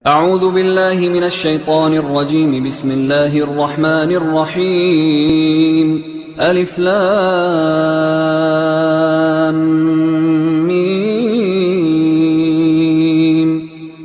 أعوذ بالله من الشيطان الرجيم. بسم الله الرحمن الرحيم. ألف لام ميم.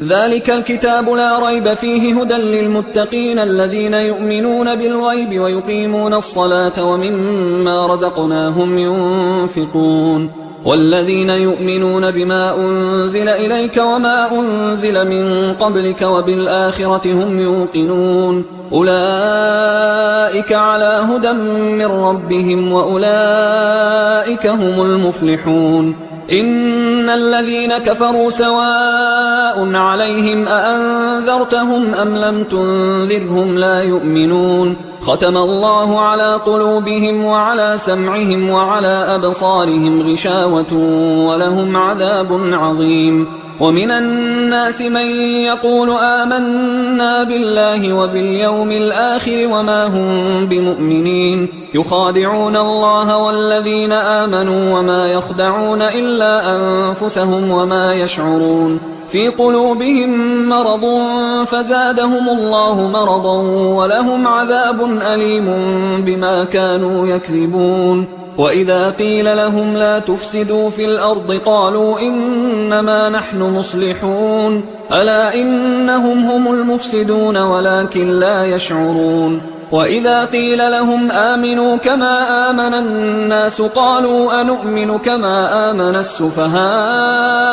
ذلك الكتاب لا ريب فيه هدى للمتقين الذين يؤمنون بالغيب ويقيمون الصلاة ومما رزقناهم ينفقون والذين يؤمنون بما أنزل إليك وما أنزل من قبلك وبالآخرة هم يوقنون أولئك على هدى من ربهم وأولئك هم المفلحون. إن الذين كفروا سواء عليهم أأنذرتهم أم لم تنذرهم لا يؤمنون. ختم الله على قلوبهم وعلى سمعهم وعلى أبصارهم غشاوة ولهم عذاب عظيم. ومن الناس من يقول آمنا بالله وباليوم الآخر وما هم بمؤمنين يخادعون الله والذين آمنوا وما يخدعون إلا أنفسهم وما يشعرون. في قلوبهم مرض فزادهم الله مرضا ولهم عذاب أليم بما كانوا يكذبون. وإذا قيل لهم لا تفسدوا في الأرض قالوا إنما نحن مصلحون ألا إنهم هم المفسدون ولكن لا يشعرون. وإذا قيل لهم آمنوا كما آمن الناس قالوا أنؤمن كما آمن السفهاء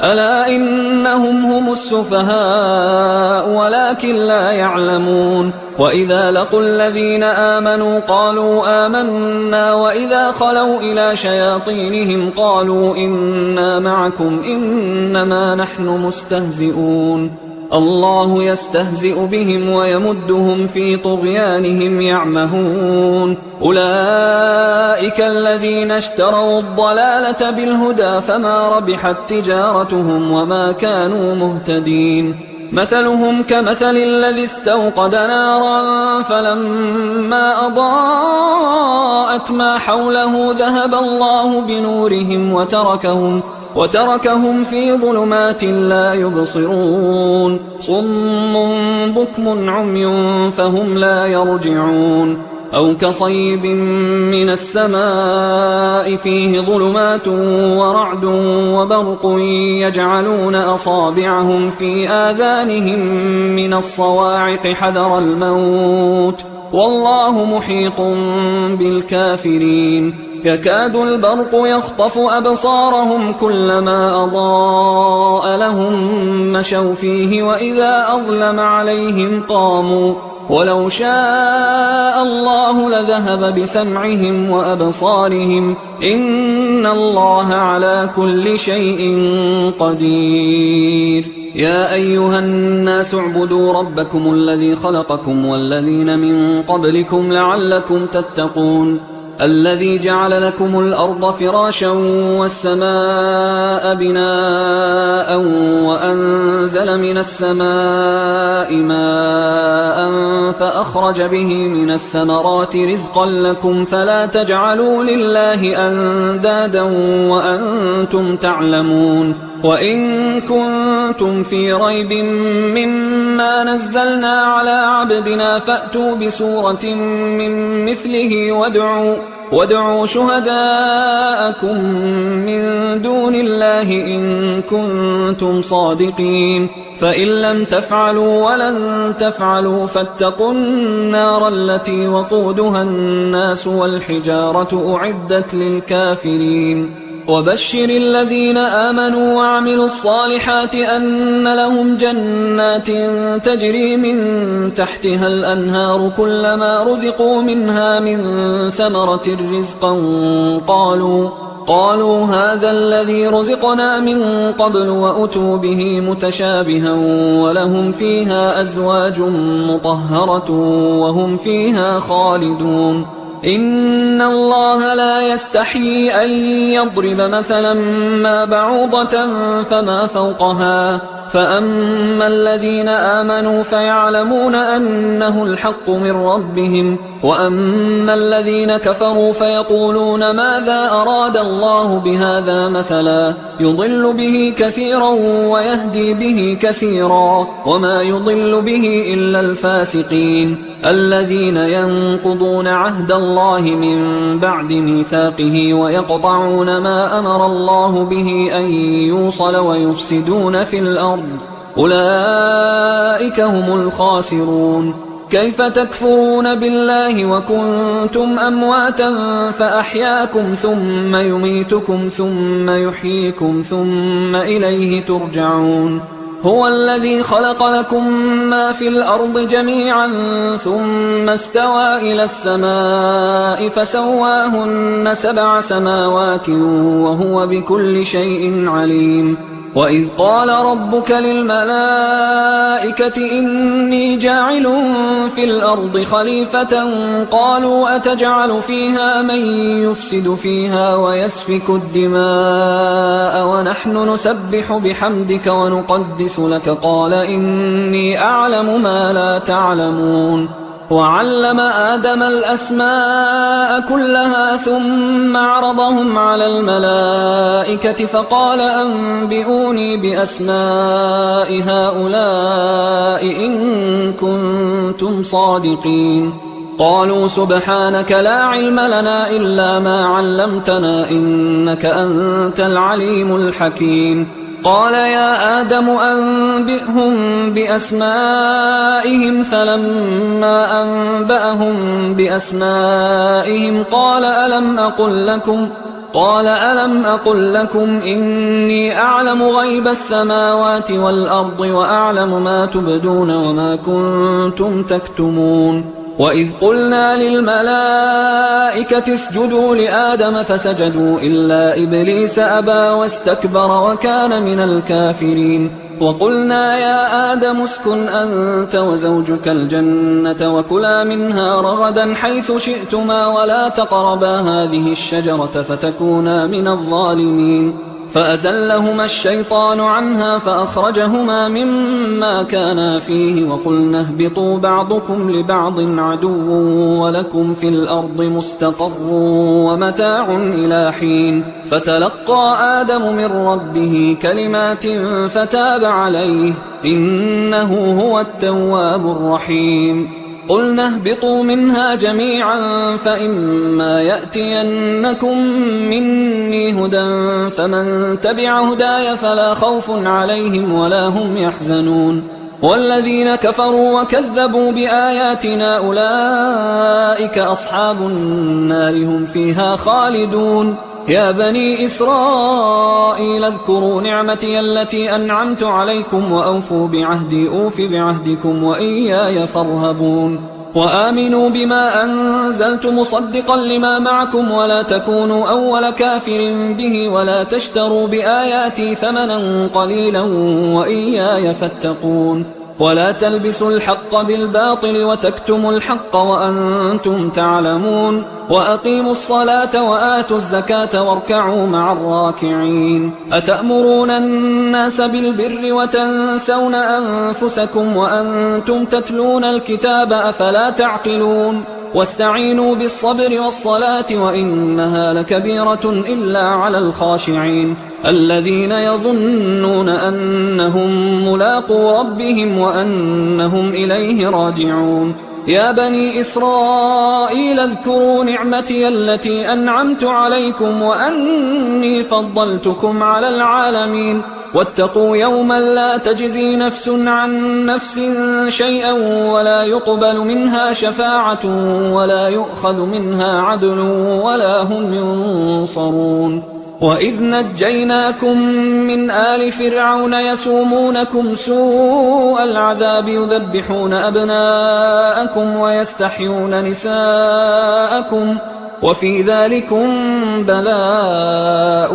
ألا إنهم هم السفهاء ولكن لا يعلمون. وإذا لقوا الذين آمنوا قالوا آمنا وإذا خلوا إلى شياطينهم قالوا إنا معكم إنما نحن مستهزئون. الله يستهزئ بهم ويمدهم في طغيانهم يعمهون. أولئك الذين اشتروا الضلالة بالهدى فما ربحت تجارتهم وما كانوا مهتدين. مثلهم كمثل الذي استوقد نارا فلما أضاءت ما حوله ذهب الله بنورهم وتركهم في ظلمات لا يبصرون. صم بكم عمي فهم لا يرجعون. أو كصيب من السماء فيه ظلمات ورعد وبرق يجعلون أصابعهم في آذانهم من الصواعق حذر الموت والله محيط بالكافرين. يكاد البرق يخطف أبصارهم كلما أضاء لهم مشوا فيه وإذا أظلم عليهم قاموا ولو شاء الله لذهب بسمعهم وأبصارهم إن الله على كل شيء قدير. يا أيها الناس اعبدوا ربكم الذي خلقكم والذين من قبلكم لعلكم تتقون. الذي جعل لكم الأرض فراشا والسماء بناء وأنزل من السماء ماء فأخرج به من الثمرات رزقا لكم فلا تجعلوا لله أندادا وأنتم تعلمون. وإن كنتم في ريب مما نزلنا على عبدنا فأتوا بسورة من مثله وادعوا شهداءكم من دون الله إن كنتم صادقين. فإن لم تفعلوا ولن تفعلوا فاتقوا النار التي وقودها الناس والحجارة أعدت للكافرين. وبشر الذين آمنوا وعملوا الصالحات أن لهم جنات تجري من تحتها الأنهار كلما رزقوا منها من ثمرة رزقا قالوا هذا الذي رزقنا من قبل وأتوا به متشابها ولهم فيها أزواج مطهرة وهم فيها خالدون. إن الله لا يستحيي أن يضرب مثلا ما بعوضة فما فوقها فأما الذين آمنوا فيعلمون أنه الحق من ربهم وأما الذين كفروا فيقولون ماذا أراد الله بهذا مثلا يضل به كثيرا ويهدي به كثيرا وما يضل به إلا الفاسقين الذين ينقضون عهد الله من بعد ميثاقه ويقطعون ما أمر الله به أن يوصل ويفسدون في الأرض أولئك هم الخاسرون. كيف تكفرون بالله وكنتم أمواتا فأحياكم ثم يميتكم ثم يحييكم ثم إليه ترجعون. هو الذي خلق لكم ما في الأرض جميعا ثم استوى إلى السماء فسواهن 7 سماوات وهو بكل شيء عليم. وإذ قال ربك للملائكة إني جاعل في الأرض خليفة قالوا أتجعل فيها من يفسد فيها ويسفك الدماء ونحن نسبح بحمدك ونقدس لك قال إني أعلم ما لا تعلمون. وعلم آدم الأسماء كلها ثم عرضهم على الملائكة فقال أنبئوني بأسماء هؤلاء إن كنتم صادقين. قالوا سبحانك لا علم لنا إلا ما علمتنا إنك أنت العليم الحكيم. قال يا آدم أنبئهم بأسمائهم فلما أنبأهم بأسمائهم قال ألم أقل لكم إني أعلم غيب السماوات والأرض وأعلم ما تبدون وما كنتم تكتمون. وإذ قلنا للملائكة اسجدوا لآدم فسجدوا إلا إبليس أبى واستكبر وكان من الكافرين. وقلنا يا آدم اسكن أنت وزوجك الجنة وكلا منها رغدا حيث شئتما ولا تقربا هذه الشجرة فتكونا من الظالمين. فأزلهما الشيطان عنها فأخرجهما مما كانا فيه وقلنا اهبطوا بعضكم لبعض عدو ولكم في الأرض مستقر ومتاع إلى حين. فتلقى آدم من ربه كلمات فتاب عليه إنه هو التواب الرحيم. قلنا اهبطوا منها جميعا فإما يأتينكم مني هدى فمن تبع هداي فلا خوف عليهم ولا هم يحزنون. والذين كفروا وكذبوا بآياتنا أولئك أصحاب النار هم فيها خالدون. يا بني إسرائيل اذكروا نعمتي التي أنعمت عليكم وأوفوا بعهدي أوف بعهدكم وإياي فارهبون. وآمنوا بما أنزلت مصدقا لما معكم ولا تكونوا أول كافر به ولا تشتروا بآياتي ثمنا قليلا وإياي فاتقون. ولا تلبسوا الحق بالباطل وتكتموا الحق وأنتم تعلمون. وأقيموا الصلاة وآتوا الزكاة واركعوا مع الراكعين. أتأمرون الناس بالبر وتنسون أنفسكم وأنتم تتلون الكتاب أفلا تعقلون. واستعينوا بالصبر والصلاة وإنها لكبيرة إلا على الخاشعين الذين يظنون أنهم ملاقو ربهم وأنهم إليه راجعون. يا بني إسرائيل اذكروا نعمتي التي أنعمت عليكم وأني فضلتكم على العالمين. واتقوا يوما لا تجزي نفس عن نفس شيئا ولا يقبل منها شفاعة ولا يؤخذ منها عدل ولا هم ينصرون. وإذ نجيناكم من آل فرعون يسومونكم سوء العذاب يذبحون أبناءكم ويستحيون نساءكم وفي ذلكم بلاء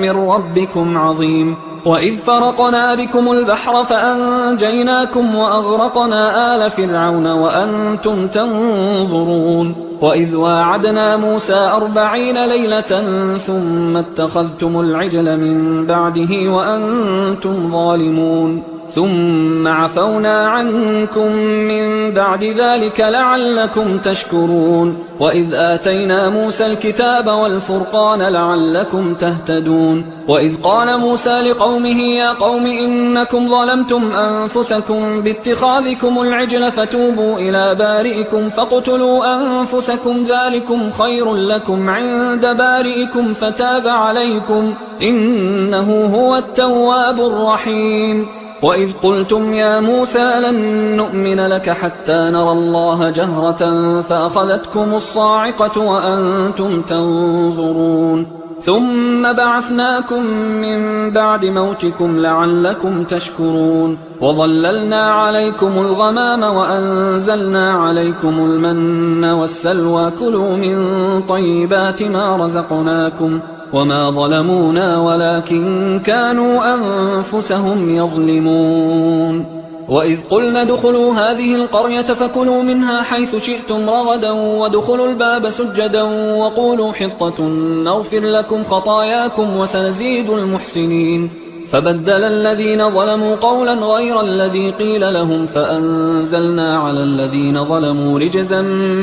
من ربكم عظيم. وإذ فرقنا بكم البحر فأنجيناكم وأغرقنا آل فرعون وأنتم تنظرون. وإذ واعدنا موسى 40 ليلة ثم اتخذتم العجل من بعده وأنتم ظالمون. ثم عفونا عنكم من بعد ذلك لعلكم تشكرون وإذ آتينا موسى الكتاب والفرقان لعلكم تهتدون وإذ قال موسى لقومه يا قوم إنكم ظلمتم أنفسكم باتخاذكم العجل فتوبوا إلى بارئكم فاقتلوا أنفسكم ذلكم خير لكم عند بارئكم فتاب عليكم إنه هو التواب الرحيم وإذ قلتم يا موسى لن نؤمن لك حتى نرى الله جهرة فأخذتكم الصاعقة وأنتم تنظرون ثم بعثناكم من بعد موتكم لعلكم تشكرون وظللنا عليكم الغمام وأنزلنا عليكم المن والسلوى كلوا من طيبات ما رزقناكم وما ظلمونا ولكن كانوا أنفسهم يظلمون وإذ قلنا ادخلوا هذه القرية فكلوا منها حيث شئتم رغدا وادخلوا الباب سجدا وقولوا حطة نغفر لكم خطاياكم وسنزيد المحسنين فبدل الذين ظلموا قولا غير الذي قيل لهم فأنزلنا على الذين ظلموا رجزا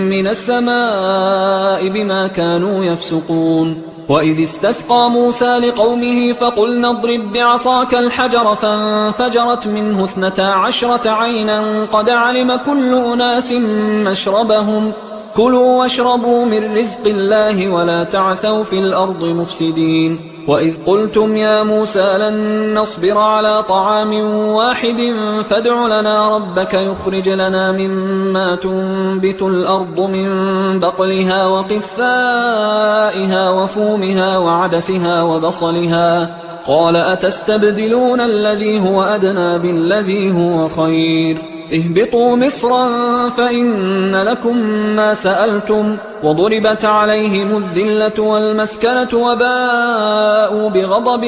من السماء بما كانوا يفسقون وإذ استسقى موسى لقومه فقلنا اضرب بعصاك الحجر فانفجرت منه 12 عينا قد علم كل أناس مشربهم كلوا واشربوا من رزق الله ولا تعثوا في الأرض مفسدين وإذ قلتم يا موسى لن نصبر على طعام واحد فادع لنا ربك يخرج لنا مما تنبت الأرض من بقلها وقثائها وفومها وعدسها وبصلها قال أتستبدلون الذي هو أدنى بالذي هو خير اهبطوا مصرا فإن لكم ما سألتم وضربت عليهم الذلة والمسكنة وباءوا بغضب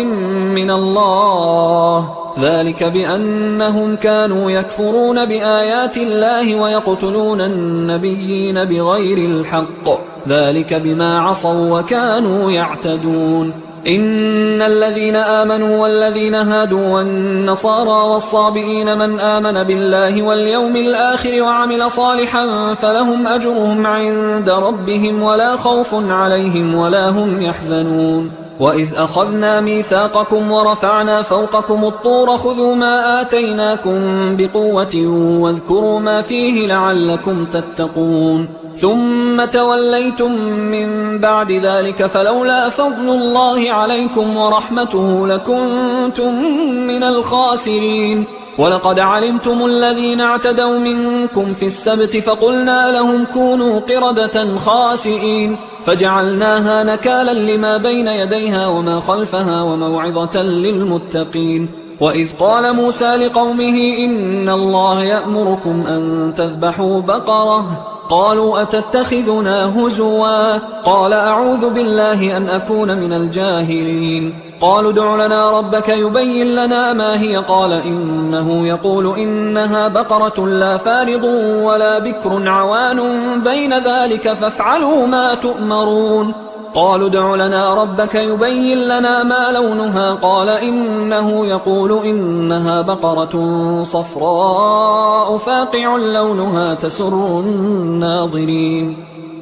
من الله ذلك بأنهم كانوا يكفرون بآيات الله ويقتلون النبيين بغير الحق ذلك بما عصوا وكانوا يعتدون إن الذين آمنوا والذين هادوا والنصارى والصابئين من آمن بالله واليوم الآخر وعمل صالحا فلهم أجرهم عند ربهم ولا خوف عليهم ولا هم يحزنون وإذ أخذنا ميثاقكم ورفعنا فوقكم الطور خذوا ما آتيناكم بقوة واذكروا ما فيه لعلكم تتقون ثم توليتم من بعد ذلك فلولا فضل الله عليكم ورحمته لكنتم من الخاسرين ولقد علمتم الذين اعتدوا منكم في السبت فقلنا لهم كونوا قردة خاسئين فجعلناها نكالا لما بين يديها وما خلفها وموعظة للمتقين وإذ قال موسى لقومه إن الله يأمركم أن تذبحوا بقرة قالوا أتتخذنا هزوا قال أعوذ بالله أن أكون من الجاهلين قالوا ادع لنا ربك يبين لنا ما هي قال إنه يقول إنها بقرة لا فارض ولا بكر عوان بين ذلك فافعلوا ما تؤمرون قالوا ادع لنا ربك يبين لنا ما لونها قال إنه يقول إنها بقرة صفراء فاقع لونها تسر الناظرين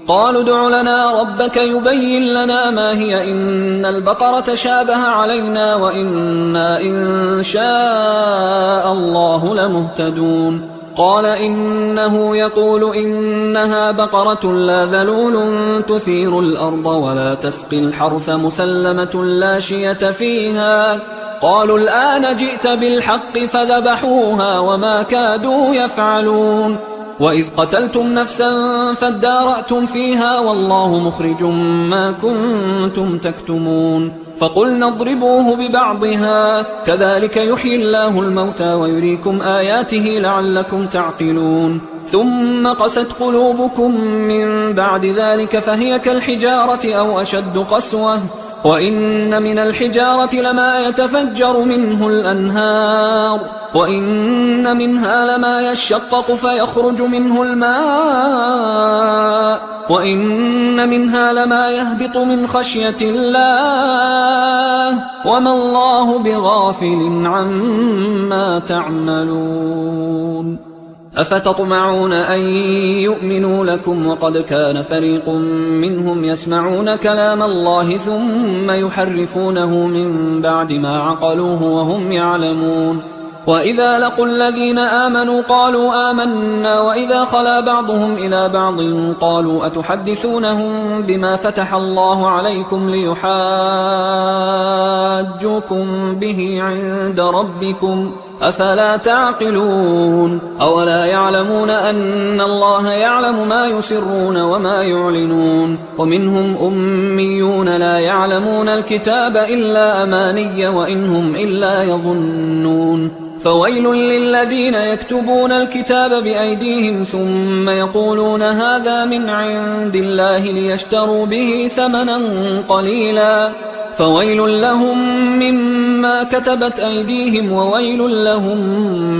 قالوا ادع لنا ربك يبين لنا ما هي إن البقرة شابه علينا وإنا إن شاء الله لمهتدون قال إنه يقول إنها بقرة لا ذلول تثير الأرض ولا تسقي الحرث مسلمة لا شية فيها قالوا الآن جئت بالحق فذبحوها وما كادوا يفعلون وإذ قتلتم نفسا فادارأتم فيها والله مخرج ما كنتم تكتمون فقلنا اضربوه ببعضها كذلك يحيي الله الموتى ويريكم آياته لعلكم تعقلون ثم قست قلوبكم من بعد ذلك فهي كالحجارة أو أشد قسوة وإن من الحجارة لما يتفجر منه الأنهار وإن منها لما يشقق فيخرج منه الماء وإن منها لما يهبط من خشية الله وما الله بغافل عما تعملون. أفتطمعون أن يؤمنوا لكم وقد كان فريق منهم يسمعون كلام الله ثم يحرفونه من بعد ما عقلوه وهم يعلمون. وإذا لقوا الذين آمنوا قالوا آمنا وإذا خلا بعضهم إلى بعض قالوا أتحدثونهم بما فتح الله عليكم ليحاجوكم به عند ربكم أفلا تعقلون. أولا يعلمون أن الله يعلم ما يسرون وما يعلنون. ومنهم أميون لا يعلمون الكتاب إلا أماني وإنهم إلا يظنون. فويل للذين يكتبون الكتاب بأيديهم ثم يقولون هذا من عند الله ليشتروا به ثمنا قليلا فويل لهم مما كتبت أيديهم وويل لهم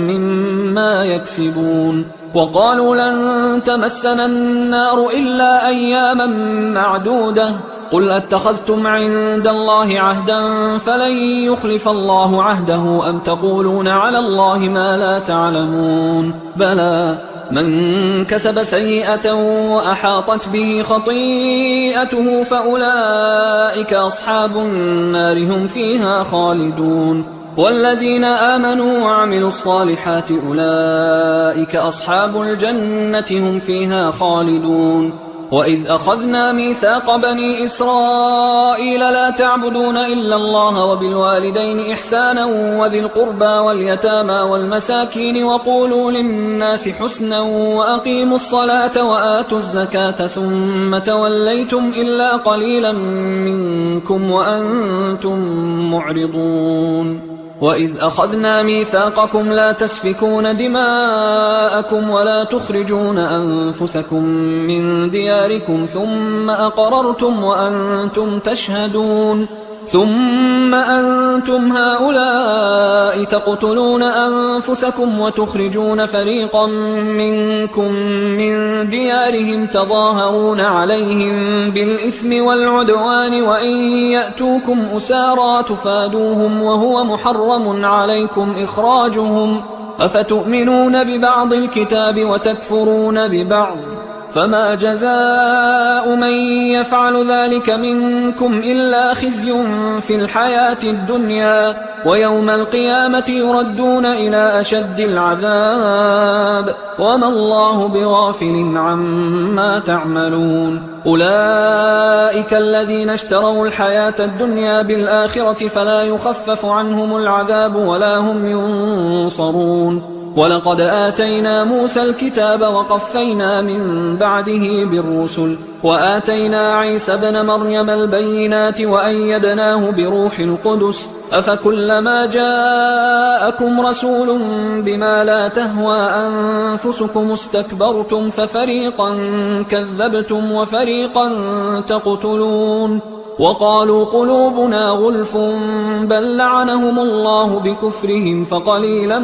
مما يكسبون. وقالوا لن تمسنا النار إلا أياما معدودة قل أتخذتم عند الله عهدا فلن يخلف الله عهده أم تقولون على الله ما لا تعلمون. بلى من كسب سيئة وأحاطت به خطيئته فأولئك أصحاب النار هم فيها خالدون. والذين آمنوا وعملوا الصالحات أولئك أصحاب الجنة هم فيها خالدون. وإذ أخذنا ميثاق بني إسرائيل لا تعبدون إلا الله وبالوالدين إحسانا وذي القربى واليتامى والمساكين وقولوا للناس حسنا وأقيموا الصلاة وآتوا الزكاة ثم توليتم إلا قليلا منكم وأنتم معرضون. وإذ أخذنا ميثاقكم لا تسفكون دماءكم ولا تخرجون أنفسكم من دياركم ثم أقررتم وأنتم تشهدون ثم أنتم هؤلاء تقتلون أنفسكم وتخرجون فريقا منكم من ديارهم تظاهرون عليهم بالإثم والعدوان وإن يأتوكم أسارى تفادوهم وهو محرم عليكم إخراجهم أفتؤمنون ببعض الكتاب وتكفرون ببعض فما جزاء من يفعل ذلك منكم إلا خزي في الحياة الدنيا ويوم القيامة يردون إلى أشد العذاب وما الله بغافل عما تعملون. أولئك الذين اشتروا الحياة الدنيا بالآخرة فلا يخفف عنهم العذاب ولا هم ينصرون. ولقد آتينا موسى الكتاب وقفينا من بعده بالرسل وآتينا عيسى ابن مريم البينات وأيدناه بروح القدس أفكلما جاءكم رسول بما لا تهوى أنفسكم استكبرتم ففريقا كذبتم وفريقا تقتلون. وقالوا قلوبنا غلف بل لعنهم الله بكفرهم فقليلا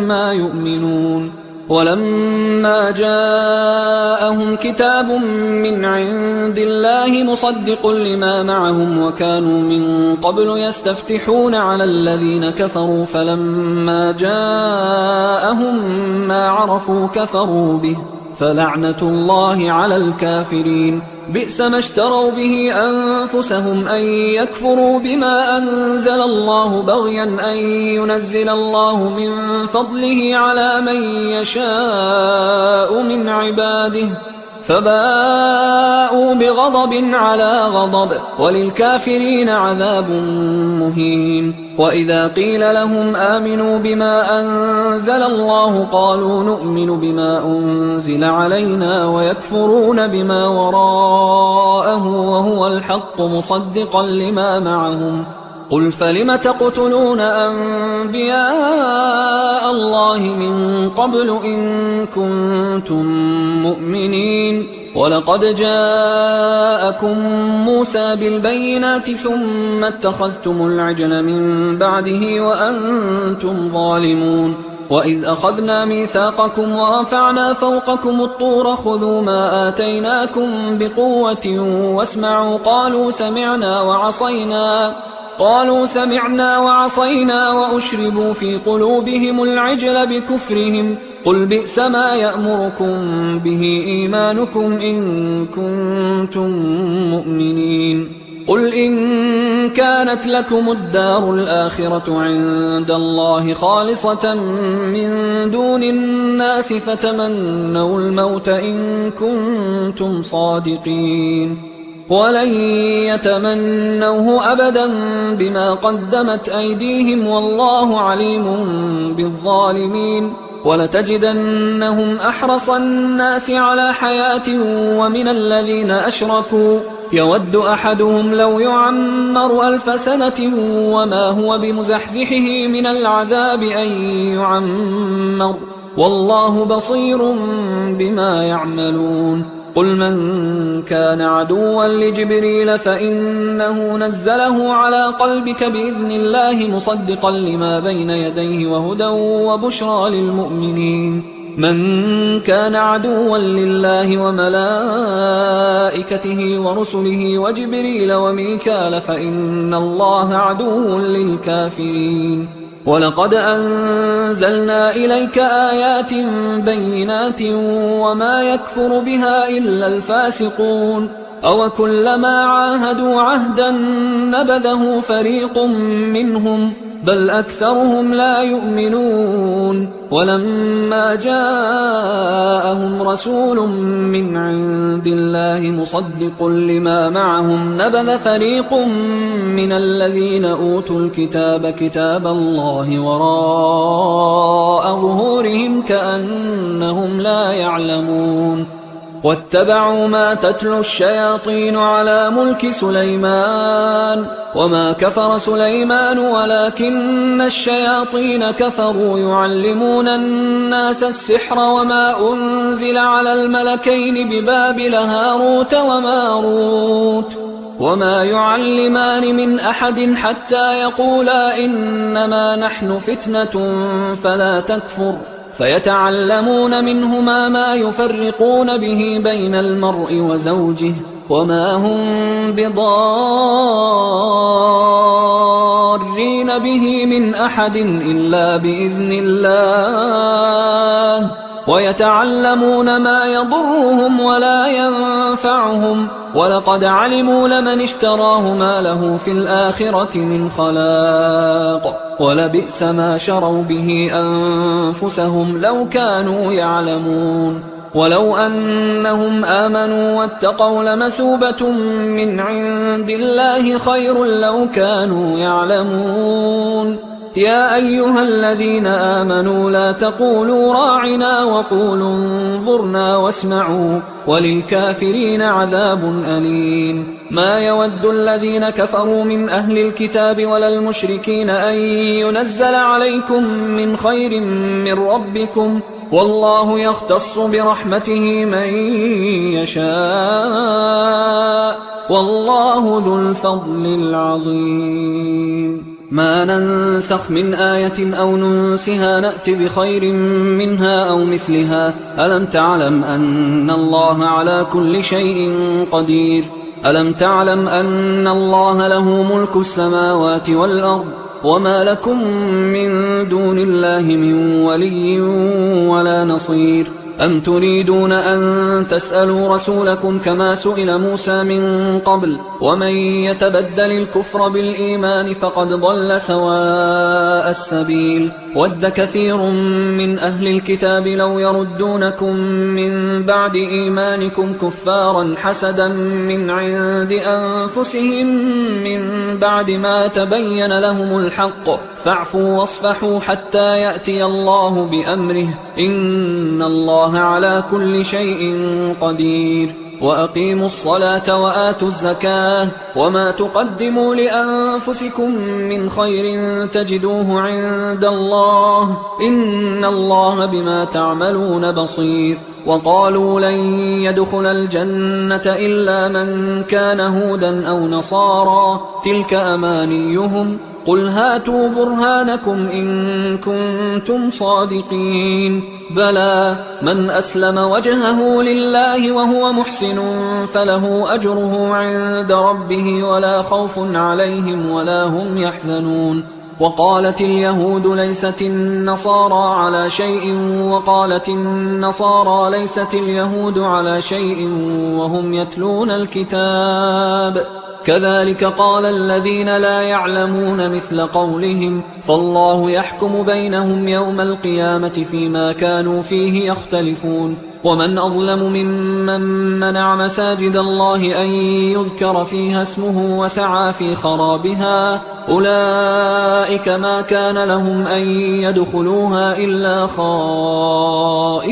ما يؤمنون. ولما جاءهم كتاب من عند الله مصدق لما معهم وكانوا من قبل يستفتحون على الذين كفروا فلما جاءهم ما عرفوا كفروا به فلعنة الله على الكافرين. بئس ما اشتروا به أنفسهم أن يكفروا بما أنزل الله بغيا أن ينزل الله من فضله على من يشاء من عباده فباءوا بغضب على غضب وللكافرين عذاب مهين. وإذا قيل لهم آمنوا بما أنزل الله قالوا نؤمن بما أنزل علينا ويكفرون بما وراءه وهو الحق مصدقا لما معهم. قل فلم تقتلون أنبياء الله من قبل إن كنتم مؤمنين ولقد جاءكم موسى بالبينات ثم اتخذتم العجل من بعده وأنتم ظالمون وإذ أخذنا ميثاقكم ورفعنا فوقكم الطور خذوا ما آتيناكم بقوة واسمعوا قالوا سمعنا وعصينا وأشربوا في قلوبهم العجل بكفرهم قل بئس ما يأمركم به إيمانكم إن كنتم مؤمنين قل إن كانت لكم الدار الآخرة عند الله خالصة من دون الناس فتمنوا الموت إن كنتم صادقين ولن يتمنوه أبدا بما قدمت أيديهم والله عليم بالظالمين ولتجدنهم أحرص الناس على حياة ومن الذين أشركوا يود أحدهم لو يعمر 1000 سنة وما هو بمزحزحه من العذاب أن يعمر والله بصير بما يعملون قل من كان عدوا لجبريل فإنه نزله على قلبك بإذن الله مصدقا لما بين يديه وهدى وبشرى للمؤمنين من كان عدوا لله وملائكته ورسله وجبريل وميكال فإن الله عدو للكافرين ولقد أنزلنا إليك آيات بينات وما يكفر بها إلا الفاسقون أوكلما عاهدوا عهدا نبذه فريق منهم بل أكثرهم لا يؤمنون ولما جاءهم رسول من عند الله مصدق لما معهم نبذ فريق من الذين أوتوا الكتاب كتاب الله وراء ظهورهم كأنهم لا يعلمون واتبعوا ما تتلو الشياطين على ملك سليمان وما كفر سليمان ولكن الشياطين كفروا يعلمون الناس السحر وما أنزل على الملكين ببابل هاروت وماروت وما يعلمان من أحد حتى يقولا إنما نحن فتنة فلا تكفر فيتعلمون منهما ما يفرقون به بين المرء وزوجه وما هم بضارين به من أحد إلا بإذن الله ويتعلمون ما يضرهم ولا ينفعهم ولقد علموا لمن اشتراه ما له في الآخرة من خلاق ولبئس ما شروا به أنفسهم لو كانوا يعلمون ولو أنهم آمنوا واتقوا لمثوبة من عند الله خير لو كانوا يعلمون يا أيها الذين آمنوا لا تقولوا راعنا وقولوا انظرنا واسمعوا وللكافرين عذاب أليم ما يود الذين كفروا من أهل الكتاب ولا المشركين أن ينزل عليكم من خير من ربكم والله يختص برحمته من يشاء والله ذو الفضل العظيم ما ننسخ من آية أو ننسها نأت بخير منها أو مثلها ألم تعلم أن الله على كل شيء قدير ألم تعلم أن الله له ملك السماوات والأرض وما لكم من دون الله من ولي ولا نصير أم تريدون أن تسألوا رسولكم كما سئل موسى من قبل ومن يتبدل الكفر بالإيمان فقد ضل سواء السبيل ود كثير من أهل الكتاب لو يردونكم من بعد إيمانكم كفارا حسدا من عند أنفسهم من بعد ما تبين لهم الحق فاعفوا واصفحوا حتى يأتي الله بأمره إن الله على كل شيء قدير وأقيموا الصلاة وآتوا الزكاة وما تقدموا لأنفسكم من خير تجدوه عند الله إن الله بما تعملون بصير وقالوا لن يدخل الجنة إلا من كان هودا أو نصارى تلك أمانيهم قل هاتوا برهانكم إن كنتم صادقين بلى من أسلم وجهه لله وهو محسن فله أجره عند ربه ولا خوف عليهم ولا هم يحزنون وقالت اليهود ليست النصارى على شيء وقالت النصارى ليست اليهود على شيء وهم يتلون الكتاب كذلك قال الذين لا يعلمون مثل قولهم فالله يحكم بينهم يوم القيامة فيما كانوا فيه يختلفون ومن أظلم ممن منع مساجد الله أن يذكر فيها اسمه وسعى في خرابها أولئك ما كان لهم أن يدخلوها إلا خائفين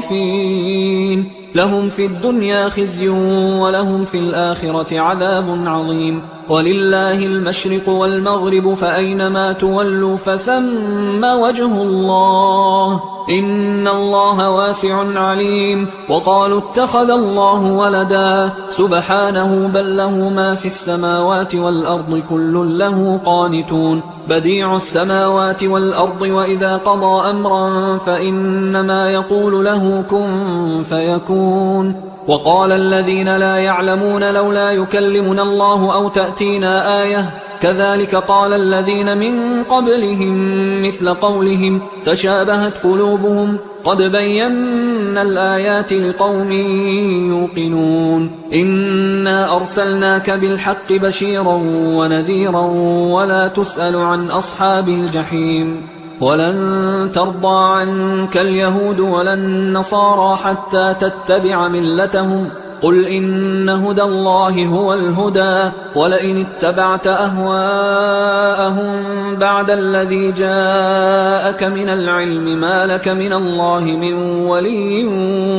لهم في الدنيا خزي ولهم في الآخرة عذاب عظيم ولله المشرق والمغرب فأينما تولوا فثم وجه الله إن الله واسع عليم وقالوا اتخذ الله ولدا سبحانه بل له ما في السماوات والأرض كل له قانتون بديع السماوات والأرض وإذا قضى أمرا فإنما يقول له كن فيكون وقال الذين لا يعلمون لولا يكلمنا الله أو تأتينا آية كذلك قال الذين من قبلهم مثل قولهم تشابهت قلوبهم قد بينا الآيات لقوم يوقنون إنا أرسلناك بالحق بشيرا ونذيرا ولا تسأل عن أصحاب الجحيم ولن ترضى عنك اليهود ولا النصارى حتى تتبع ملتهم قل إن هدى الله هو الهدى ولئن اتبعت أهواءهم بعد الذي جاءك من العلم ما لك من الله من ولي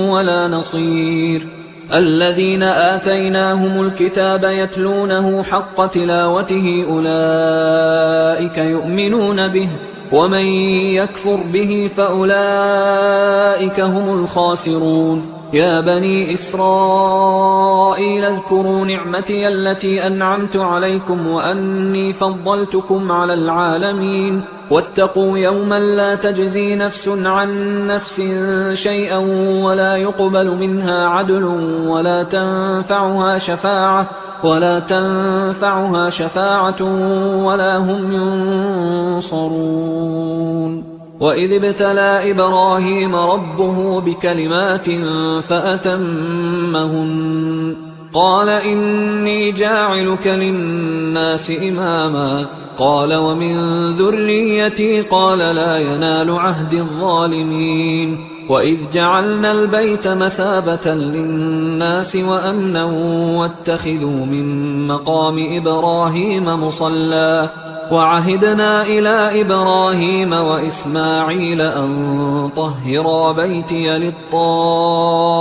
ولا نصير الذين آتيناهم الكتاب يتلونه حق تلاوته أولئك يؤمنون به ومن يكفر به فأولئك هم الخاسرون يا بني إسرائيل اذكروا نعمتي التي أنعمت عليكم وأني فضلتكم على العالمين واتقوا يوما لا تجزي نفس عن نفس شيئا ولا يقبل منها عدل ولا تنفعها شفاعة ولا هم ينصرون وإذ ابتلى إبراهيم ربه بكلمات فأتمهن قال إني جاعلك للناس إماما قال ومن ذريتي قال لا ينال عهد الظالمين وإذ جعلنا البيت مثابة للناس وأمنا واتخذوا من مقام إبراهيم مصلى وعهدنا إلى إبراهيم وإسماعيل أن طهرا بيتي للطائفين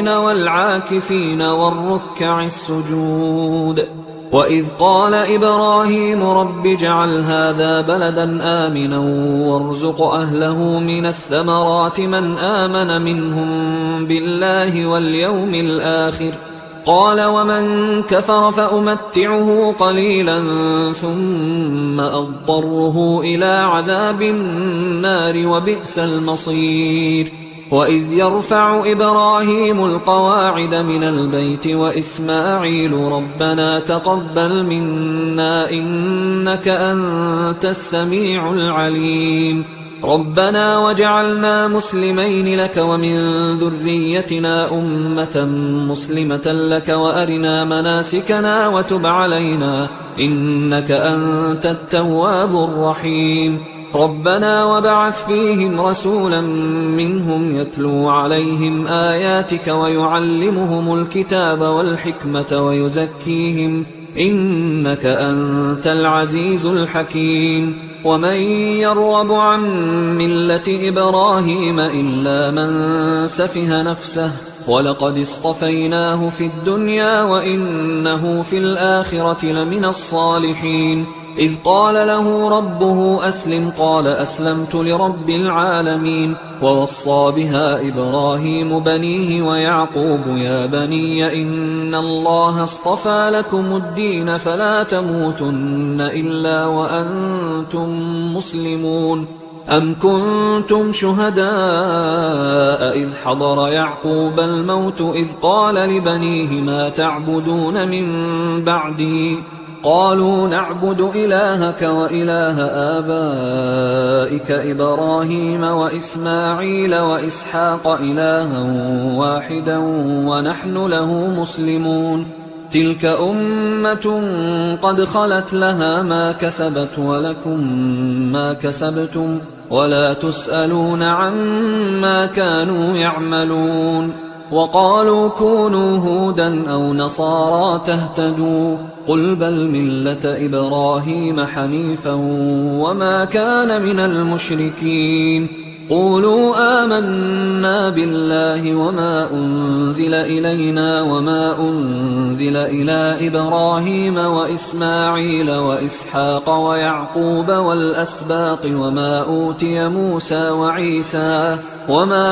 والعاكفين والركع السجود وإذ قال إبراهيم رب اجعل هذا بلدا آمنا وارزق أهله من الثمرات من آمن منهم بالله واليوم الآخر قال ومن كفر فأمتعه قليلا ثم أضطره إلى عذاب النار وبئس المصير وإذ يرفع إبراهيم القواعد من البيت وإسماعيل ربنا تقبل منا إنك أنت السميع العليم ربنا وجعلنا مسلمين لك ومن ذريتنا أمة مسلمة لك وأرنا مناسكنا وتب علينا إنك أنت التواب الرحيم ربنا وبعث فيهم رسولا منهم يتلو عليهم آياتك ويعلمهم الكتاب والحكمة ويزكيهم إنك أنت العزيز الحكيم ومن يرغب عن ملة إبراهيم إلا من سفه نفسه ولقد اصطفيناه في الدنيا وإنه في الآخرة لمن الصالحين إذ قال له ربه أسلم قال أسلمت لرب العالمين ووصى بها إبراهيم بنيه ويعقوب يا بني إن الله اصطفى لكم الدين فلا تموتن إلا وأنتم مسلمون أم كنتم شهداء إذ حضر يعقوب الموت إذ قال لبنيه ما تعبدون من بعدي قالوا نعبد إلهك وإله آبائك إبراهيم وإسماعيل وإسحاق إلها واحدا ونحن له مسلمون تلك أمة قد خلت لها ما كسبت ولكم ما كسبتم ولا تسألون عما كانوا يعملون وقالوا كونوا هودا أو نصارى تهتدوا قل بل ملة إبراهيم حنيفا وما كان من المشركين قولوا آمنا بالله وما أنزل إلينا وما أنزل إلى إبراهيم وإسماعيل وإسحاق ويعقوب والأسباط وما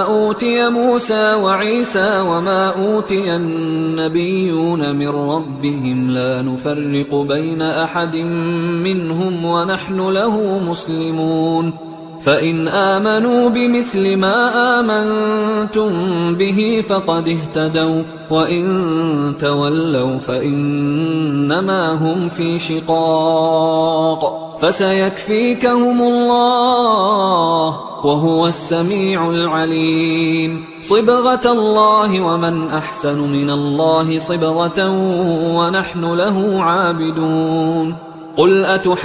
أوتي موسى وعيسى وما أوتي النبيون من ربهم لا نفرق بين أحد منهم ونحن له مسلمون فإن آمنوا بمثل ما آمنتم به فقد اهتدوا وإن تولوا فإنما هم في شقاق فسيكفيكهم الله وهو السميع العليم صبغة الله ومن أحسن من الله صبغة ونحن له عابدون قل أتحاجوننا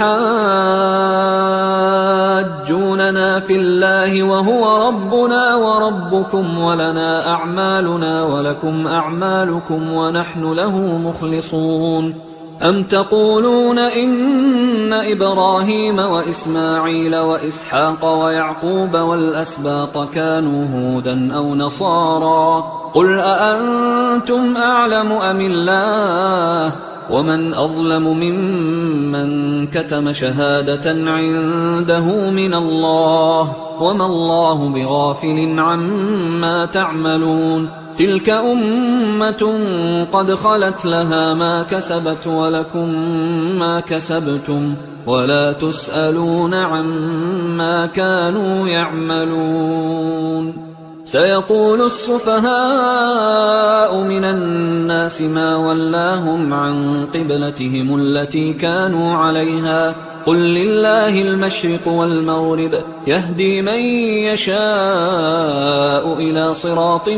في الله وهو ربنا وربكم ولنا أعمالنا ولكم أعمالكم ونحن له مخلصون أم تقولون إن إبراهيم وإسماعيل وإسحاق ويعقوب والأسباط كانوا هودا أو نصارى قل أأنتم أعلم أم الله ومن أظلم ممن كتم شهادة عنده من الله وما الله بغافل عما تعملون تلك أمة قد خلت لها ما كسبت ولكم ما كسبتم ولا تسألون عما كانوا يعملون سيقول السفهاء من الناس ما ولاهم عن قبلتهم التي كانوا عليها قل لله المشرق والمغرب يهدي من يشاء إلى صراط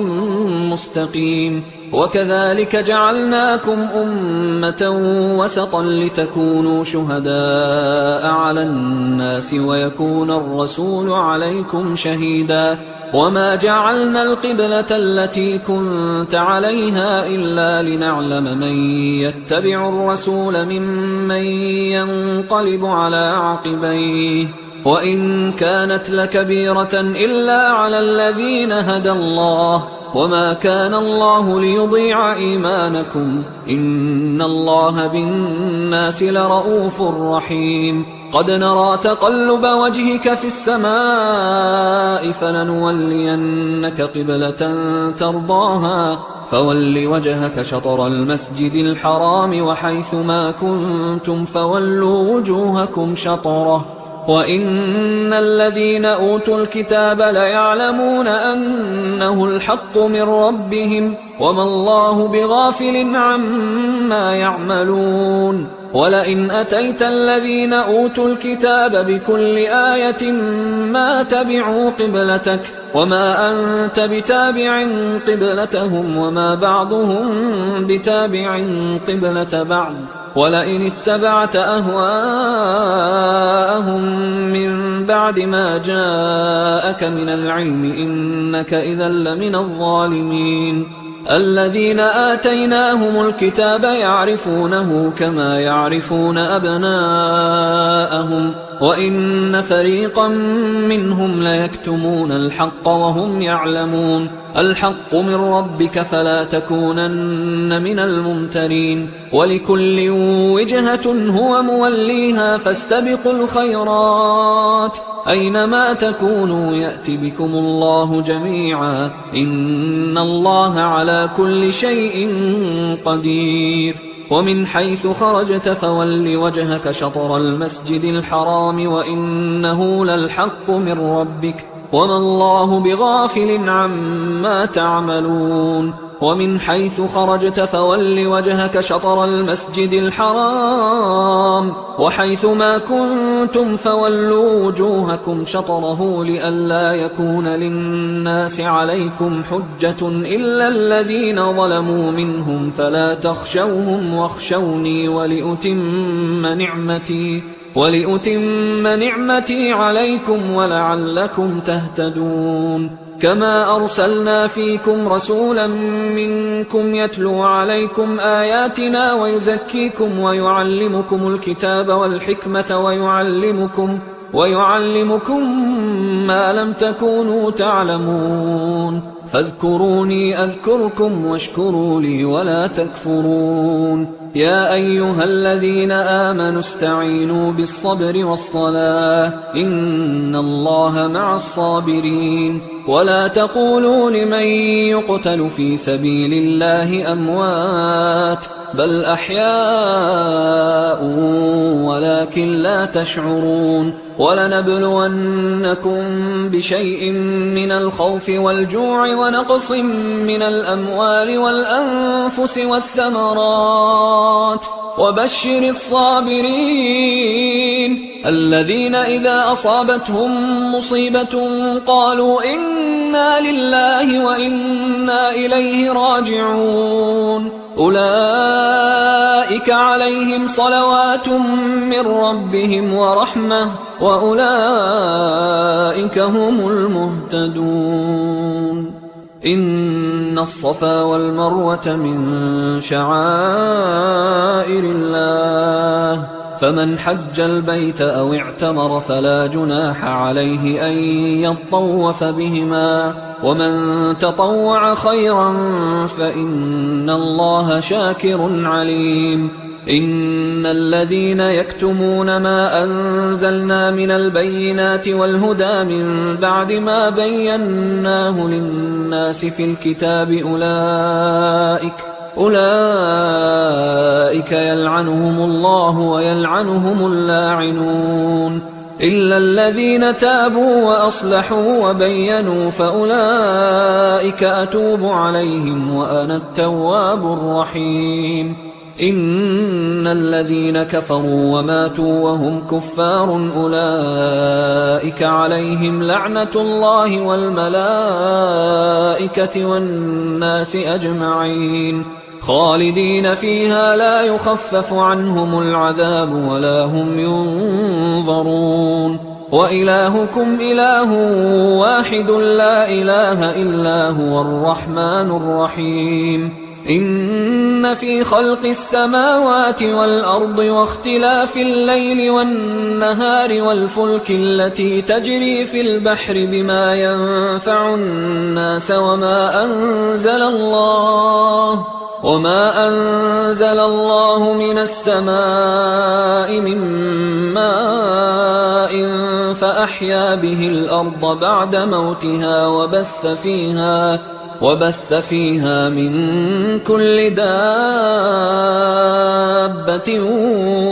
مستقيم وكذلك جعلناكم أمة وسطا لتكونوا شهداء على الناس ويكون الرسول عليكم شهيدا وما جعلنا القبلة التي كنت عليها إلا لنعلم من يتبع الرسول ممن ينقلب على عقبيه وإن كانت لكبيرة إلا على الذين هدى الله وما كان الله ليضيع إيمانكم إن الله بالناس لرؤوف رحيم قد نرى تقلب وجهك في السماء فلنولينك قبلة ترضاها فول وجهك شطر المسجد الحرام وحيث ما كنتم فولوا وجوهكم شطره وإن الذين أوتوا الكتاب ليعلمون أنه الحق من ربهم وما الله بغافل عما يعملون ولئن أتيت الذين أوتوا الكتاب بكل آية ما تبعوا قبلتك وما أنت بتابع قبلتهم وما بعضهم بتابع قبلة بعض ولئن اتبعت أهواءهم من بعد ما جاءك من العلم إنك إذا لمن الظالمين الذين آتيناهم الكتاب يعرفونه كما يعرفون أبناءهم وإن فريقا منهم ليكتمون الحق وهم يعلمون الحق من ربك فلا تكونن من الممترين ولكل وجهة هو موليها فاستبقوا الخيرات أينما تكونوا يأت بكم الله جميعا إن الله على كل شيء قدير ومن حيث خرجت فول وجهك شطر المسجد الحرام وإنه للحق من ربك وما الله بغافل عما تعملون ومن حيث خرجت فول وجهك شطر المسجد الحرام وحيث ما كنتم فولوا وجوهكم شطره لئلا يكون للناس عليكم حجة إلا الذين ظلموا منهم فلا تخشوهم واخشوني ولأتم نعمتي عليكم ولعلكم تهتدون كما أرسلنا فيكم رسولا منكم يتلو عليكم آياتنا ويزكيكم ويعلمكم الكتاب والحكمة ويعلمكم ما لم تكونوا تعلمون فاذكروني أذكركم واشكروا لي ولا تكفرون يا أيها الذين آمنوا استعينوا بالصبر والصلاة إن الله مع الصابرين ولا تقولوا لمن يقتل في سبيل الله أموات بل أحياء ولكن لا تشعرون ولنبلونكم بشيء من الخوف والجوع ونقص من الأموال والأنفس والثمرات وبشر الصابرين الذين إذا أصابتهم مصيبة قالوا إنا لله وإنا إليه راجعون أولئك عليهم صلوات من ربهم ورحمة وأولئك هم المهتدون إن الصفا والمروة من شعائر الله فمن حج البيت أو اعتمر فلا جناح عليه أن يطوف بهما ومن تطوع خيرا فإن الله شاكر عليم إن الذين يكتمون ما أنزلنا من البينات والهدى من بعد ما بيناه للناس في الكتاب أولئك يلعنهم الله ويلعنهم اللاعنون إلا الذين تابوا وأصلحوا وبينوا فأولئك أتوب عليهم وأنا التواب الرحيم إن الذين كفروا وماتوا وهم كفار أولئك عليهم لعنة الله والملائكة والناس أجمعين خالدين فيها لا يخفف عنهم العذاب ولا هم ينظرون وإلهكم إله واحد لا إله إلا هو الرحمن الرحيم إن في خلق السماوات والأرض واختلاف الليل والنهار والفلك التي تجري في البحر بما ينفع الناس وما أنزل الله من السماء من ماء فأحيا به الأرض بعد موتها وبث فيها من كل دابة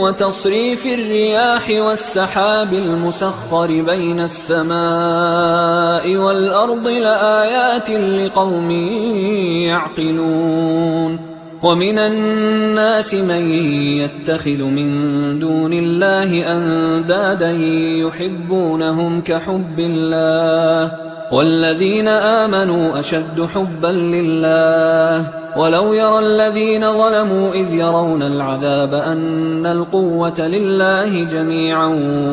وتصريف الرياح والسحاب المسخر بين السماء والأرض لآيات لقوم يعقلون ومن الناس من يتخذ من دون الله أندادا يحبونهم كحب الله والذين آمنوا أشد حبا لله ولو يرى الذين ظلموا إذ يرون العذاب أن القوة لله جميعا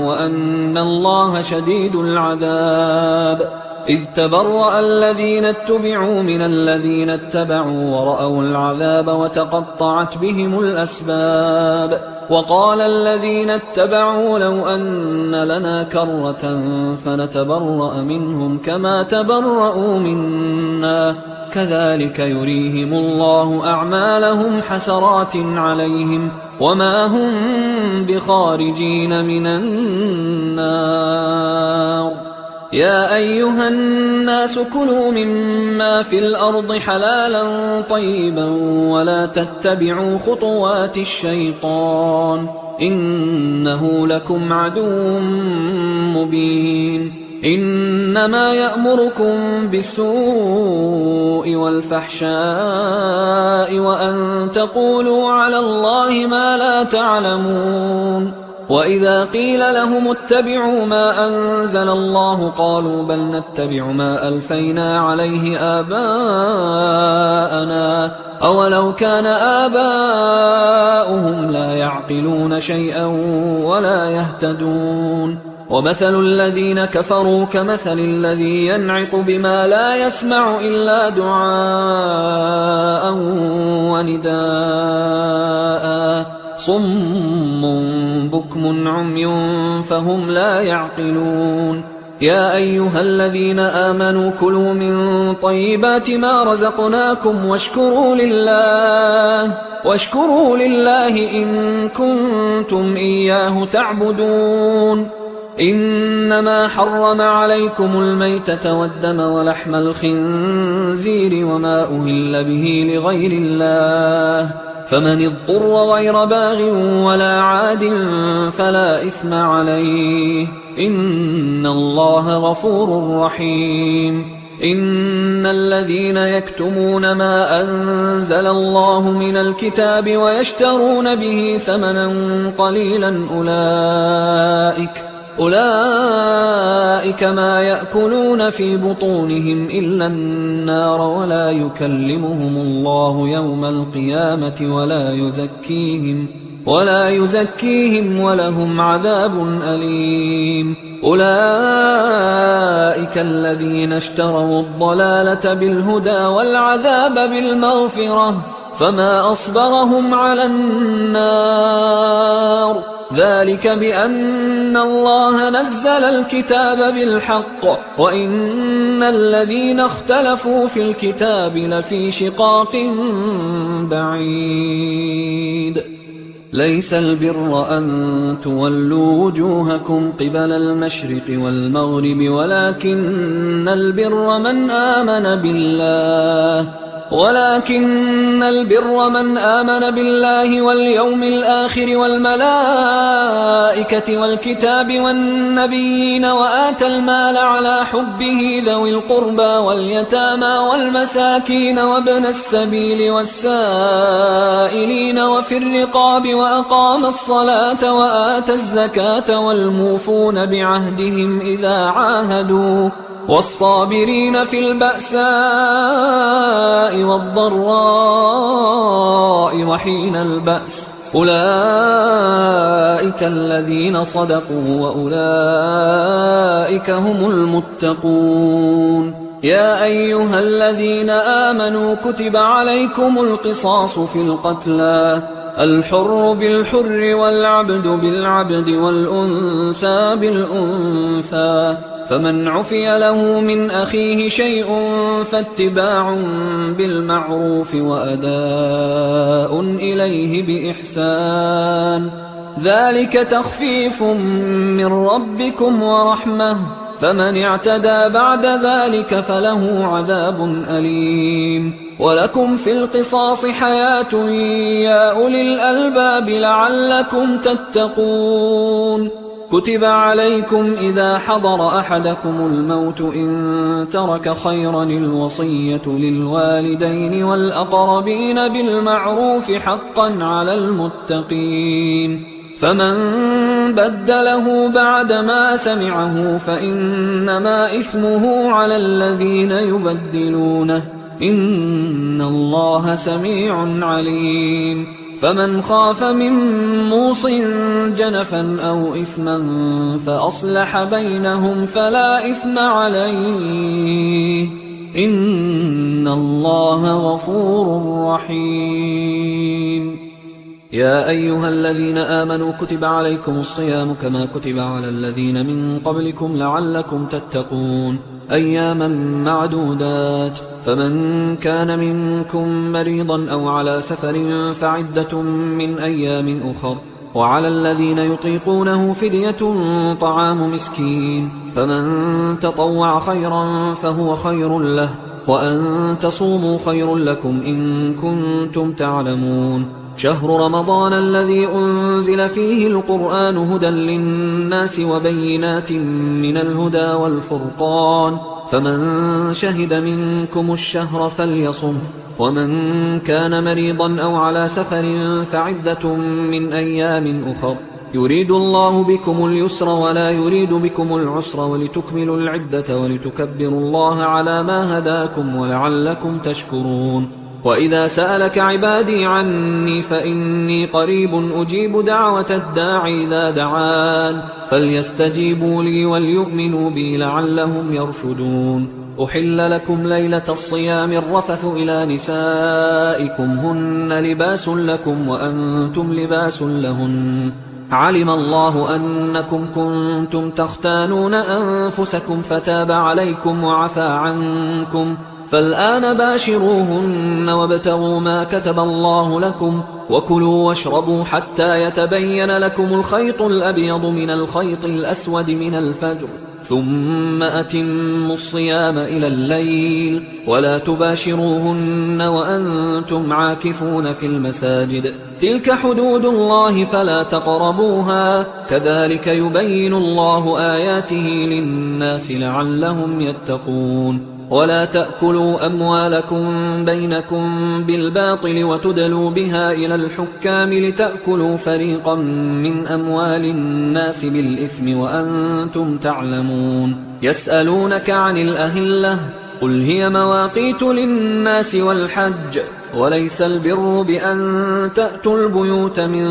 وأن الله شديد العذاب إذ تبرأ الذين اتبعوا من الذين اتبعوا ورأوا العذاب وتقطعت بهم الأسباب وقال الذين اتبعوا لو أن لنا كرة فنتبرأ منهم كما تبرأوا منا كذلك يريهم الله أعمالهم حسرات عليهم وما هم بخارجين من النار. يا أيها الناس كلوا مما في الأرض حلالا طيبا ولا تتبعوا خطوات الشيطان إنه لكم عدو مبين. إنما يأمركم بالسوء والفحشاء وأن تقولوا على الله ما لا تعلمون. وإذا قيل لهم اتبعوا ما أنزل الله قالوا بل نتبع ما ألفينا عليه آباءنا أولو كان آباؤهم لا يعقلون شيئا ولا يهتدون. ومثل الذين كفروا كمثل الذي ينعق بما لا يسمع إلا دعاء ونداء صم بكم عمي فهم لا يعقلون. يا أيها الذين آمنوا كلوا من طيبات ما رزقناكم واشكروا لله إن كنتم إياه تعبدون. إنما حرم عليكم الميتة والدم ولحم الخنزير وما أهل به لغير الله فمن اضطر غير باغ ولا عاد فلا إثم عليه إن الله غفور رحيم. إن الذين يكتمون ما أنزل الله من الكتاب ويشترون به ثمنا قليلا أولئك ما يأكلون في بطونهم إلا النار ولا يكلمهم الله يوم القيامة ولا يزكيهم ولهم عذاب أليم. أولئك الذين اشتروا الضلالة بالهدى والعذاب بالمغفرة فما أصبرهم على النار ذلك بأن الله نزل الكتاب بالحق وإن الذين اختلفوا في الكتاب لفي شقاق بعيد. ليس البر أن تولوا وجوهكم قبل المشرق والمغرب ولكن البر من آمن بالله واليوم الآخر والملائكة والكتاب والنبيين وآتى المال على حبه ذوي القربى واليتامى والمساكين وابن السبيل والسائلين وفي الرقاب وأقام الصلاة وآتى الزكاة والموفون بعهدهم إذا عاهدوا والصابرين في البأساء والضراء وحين البأس أولئك الذين صدقوا وأولئك هم المتقون. يا أيها الذين آمنوا كتب عليكم القصاص في القتلى الحر بالحر والعبد بالعبد والأنثى بالأنثى فمن عفي له من أخيه شيء فاتباع بالمعروف وأداء إليه بإحسان ذلك تخفيف من ربكم ورحمة فمن اعتدى بعد ذلك فله عذاب أليم. ولكم في القصاص حياة يا أولي الألباب لعلكم تتقون. كتب عليكم إذا حضر أحدكم الموت إن ترك خيرا الوصية للوالدين والأقربين بالمعروف حقا على المتقين فمن بدله بعدما سمعه فإنما إثمه على الذين يبدلونه إن الله سميع عليم. فمن خاف من موص جنفا أو إثما فأصلح بينهم فلا إثم عليه إن الله غفور رحيم. يا أيها الذين آمنوا كتب عليكم الصيام كما كتب على الذين من قبلكم لعلكم تتقون أياما معدودات، فمن كان منكم مريضا أو على سفر فعدة من أيام أخر، وعلى الذين يطيقونه فدية طعام مسكين، فمن تطوع خيرا فهو خير له، وأن تصوموا خير لكم إن كنتم تعلمون. شهر رمضان الذي أنزل فيه القرآن هدى للناس وبينات من الهدى والفرقان، فمن شهد منكم الشهر فليصم، ومن كان مريضا أو على سفر فعدة من أيام أخر، يريد الله بكم اليسر ولا يريد بكم العسر ولتكملوا العدة ولتكبروا الله على ما هداكم ولعلكم تشكرون. وإذا سألك عبادي عني فإني قريب أجيب دعوة الداعي إذا دعان، فليستجيبوا لي وليؤمنوا بي لعلهم يرشدون. أحل لكم ليلة الصيام الرفث إلى نسائكم هن لباس لكم وأنتم لباس لهن، علم الله أنكم كنتم تختانون أنفسكم فتاب عليكم وعفى عنكم، فالآن باشروهن وابتغوا ما كتب الله لكم، وكلوا واشربوا حتى يتبين لكم الخيط الأبيض من الخيط الأسود من الفجر، ثم أتموا الصيام إلى الليل، ولا تباشروهن وأنتم عاكفون في المساجد، تلك حدود الله فلا تقربوها، كذلك يبين الله آياته للناس لعلهم يتقون. ولا تأكلوا أموالكم بينكم بالباطل وتدلوا بها إلى الحكام لتأكلوا فريقا من أموال الناس بالإثم وأنتم تعلمون. يسألونك عن الأهلة قل هي مواقيت للناس والحج، وليس البر بأن تأتوا البيوت من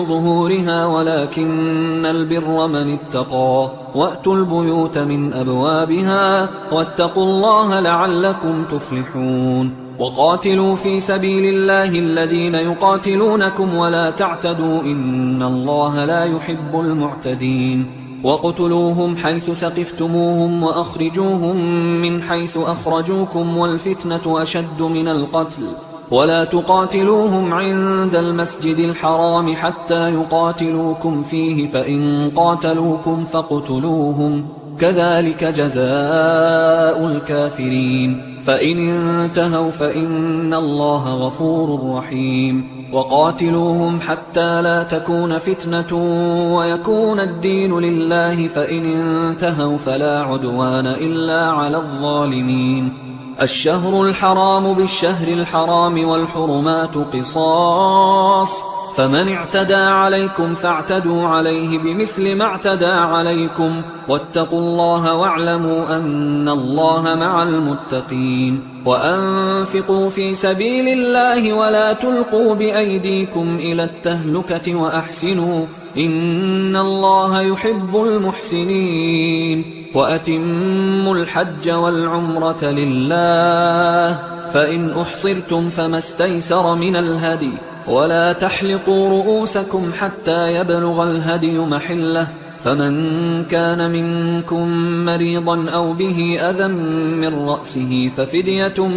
ظهورها ولكن البر من اتقى، وأتوا البيوت من أبوابها واتقوا الله لعلكم تفلحون. وقاتلوا في سبيل الله الذين يقاتلونكم ولا تعتدوا إن الله لا يحب المعتدين. وقتلوهم حيث ثقفتموهم وأخرجوهم من حيث أخرجوكم والفتنة أشد من القتل، ولا تقاتلوهم عند المسجد الحرام حتى يقاتلوكم فيه، فإن قاتلوكم فاقتلوهم، كذلك جزاء الكافرين، فإن انتهوا فإن الله غفور رحيم. وقاتلوهم حتى لا تكون فتنة ويكون الدين لله، فإن انتهوا فلا عدوان إلا على الظالمين. الشهر الحرام بالشهر الحرام والحرمات قصاص، فمن اعتدى عليكم فاعتدوا عليه بمثل ما اعتدى عليكم، واتقوا الله واعلموا أن الله مع المتقين. وأنفقوا في سبيل الله ولا تلقوا بأيديكم إلى التهلكة وأحسنوا إن الله يحب المحسنين. وأتموا الحج والعمرة لله، فإن أحصرتم فما استيسر من الهدي، ولا تحلقوا رؤوسكم حتى يبلغ الهدي محله، فمن كان منكم مريضا أو به أذى من رأسه ففدية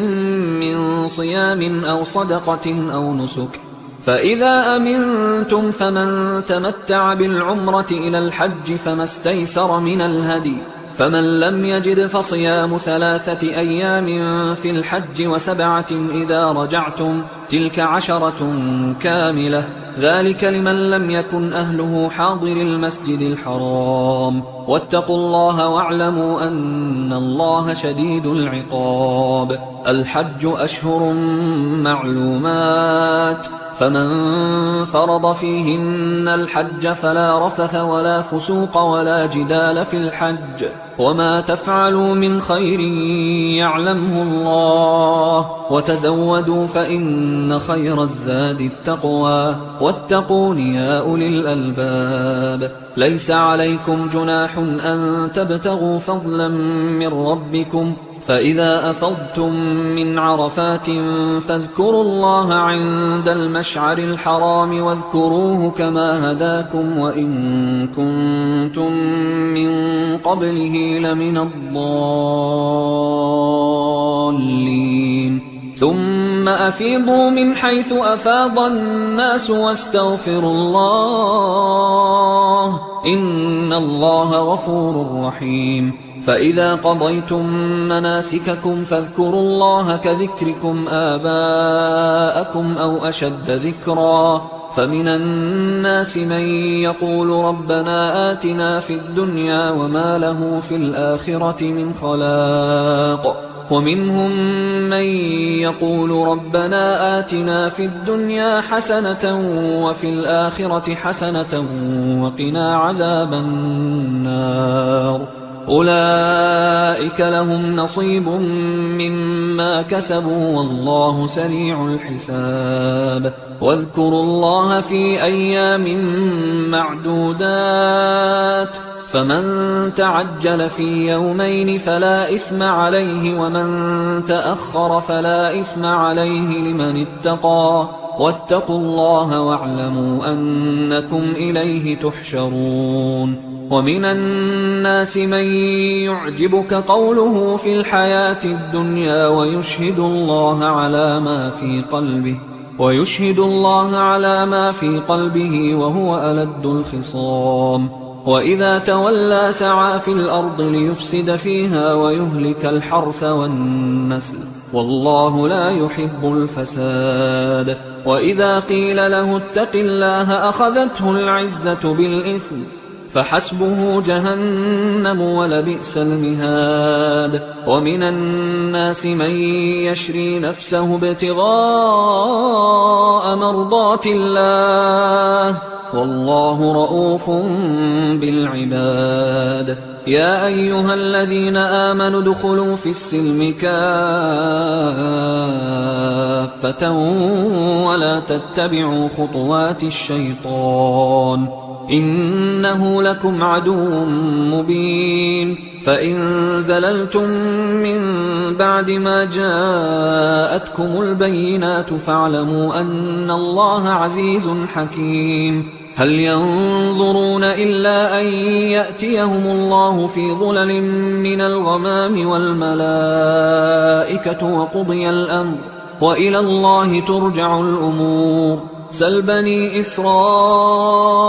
من صيام أو صدقة أو نسك، فإذا أمنتم فمن تمتع بالعمرة إلى الحج فما استيسر من الهدي، فمن لم يجد فصيام 3 أيام في الحج و7 إذا رجعتم، تلك 10 كاملة، ذلك لمن لم يكن أهله حاضر المسجد الحرام. واتقوا الله واعلموا أن الله شديد العقاب. الحج أشهر معلومات، فمن فرض فيهن الحج فلا رفث ولا فسوق ولا جدال في الحج، وما تفعلوا من خير يعلمه الله، وتزودوا فإن خير الزاد التقوى واتقون يا أولي الألباب. ليس عليكم جناح أن تبتغوا فضلا من ربكم، فإذا أفضتم من عرفات فاذكروا الله عند المشعر الحرام واذكروه كما هداكم وإن كنتم من قبله لمن الضالين. ثم أفيضوا من حيث أفاض الناس واستغفروا الله إن الله غفور رحيم. فإذا قضيتم مناسككم فاذكروا الله كذكركم آباءكم أو أشد ذكرا. فمن الناس من يقول ربنا آتنا في الدنيا وما له في الآخرة من خلاق، ومنهم من يقول ربنا آتنا في الدنيا حسنة وفي الآخرة حسنة وقنا عذاب النار. أولئك لهم نصيب مما كسبوا والله سريع الحساب. واذكروا الله في أيام معدودات، فمن تعجل في يومين فلا إثم عليه ومن تأخر فلا إثم عليه لمن اتقى. واتقوا الله واعلموا أنكم إليه تحشرون. ومن الناس من يعجبك قوله في الحياة الدنيا ويشهد الله على ما في قلبه وهو ألد الخصام. وإذا تولى سعى في الأرض ليفسد فيها ويهلك الحرث والنسل والله لا يحب الفساد. وإذا قيل له اتق الله أخذته العزة بالإثم فحسبه جهنم ولبئس المهاد. ومن الناس من يشري نفسه ابتغاء مرضات الله والله رؤوف بالعباد. يا أيها الذين آمنوا ادخلوا في السلم كافة ولا تتبعوا خطوات الشيطان إنه لكم عدو مبين. فإن زللتم من بعد ما جاءتكم البينات فاعلموا أن الله عزيز حكيم. هل ينظرون إلا أن يأتيهم الله في ظلل من الغمام والملائكة وقضي الأمر وإلى الله ترجع الأمور. سل بني إسرائيل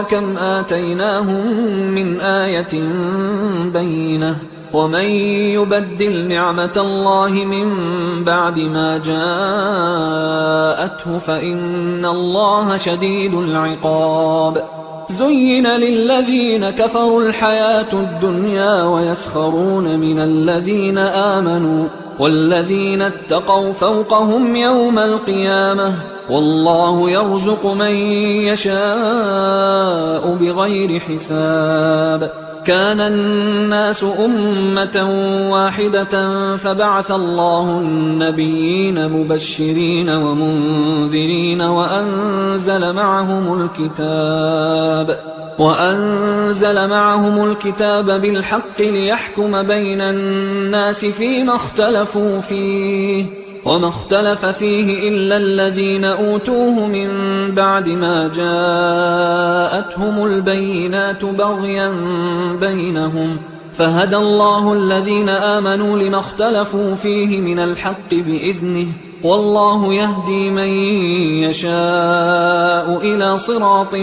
كم آتيناهم من آية بينة ومن يبدل نعمة الله من بعد ما جاءته فإن الله شديد العقاب. زين للذين كفروا الحياة الدنيا ويسخرون من الذين آمنوا والذين اتقوا فوقهم يوم القيامة والله يرزق من يشاء بغير حساب. كان الناس أمة واحدة فبعث الله النبيين مبشرين ومنذرين وأنزل معهم الكتاب بالحق ليحكم بين الناس فيما اختلفوا فيه وما اختلف فيه إلا الذين أوتوه من بعد ما جاءتهم البينات بغيا بينهم فهدى الله الذين آمنوا لما اختلفوا فيه من الحق بإذنه والله يهدي من يشاء إلى صراط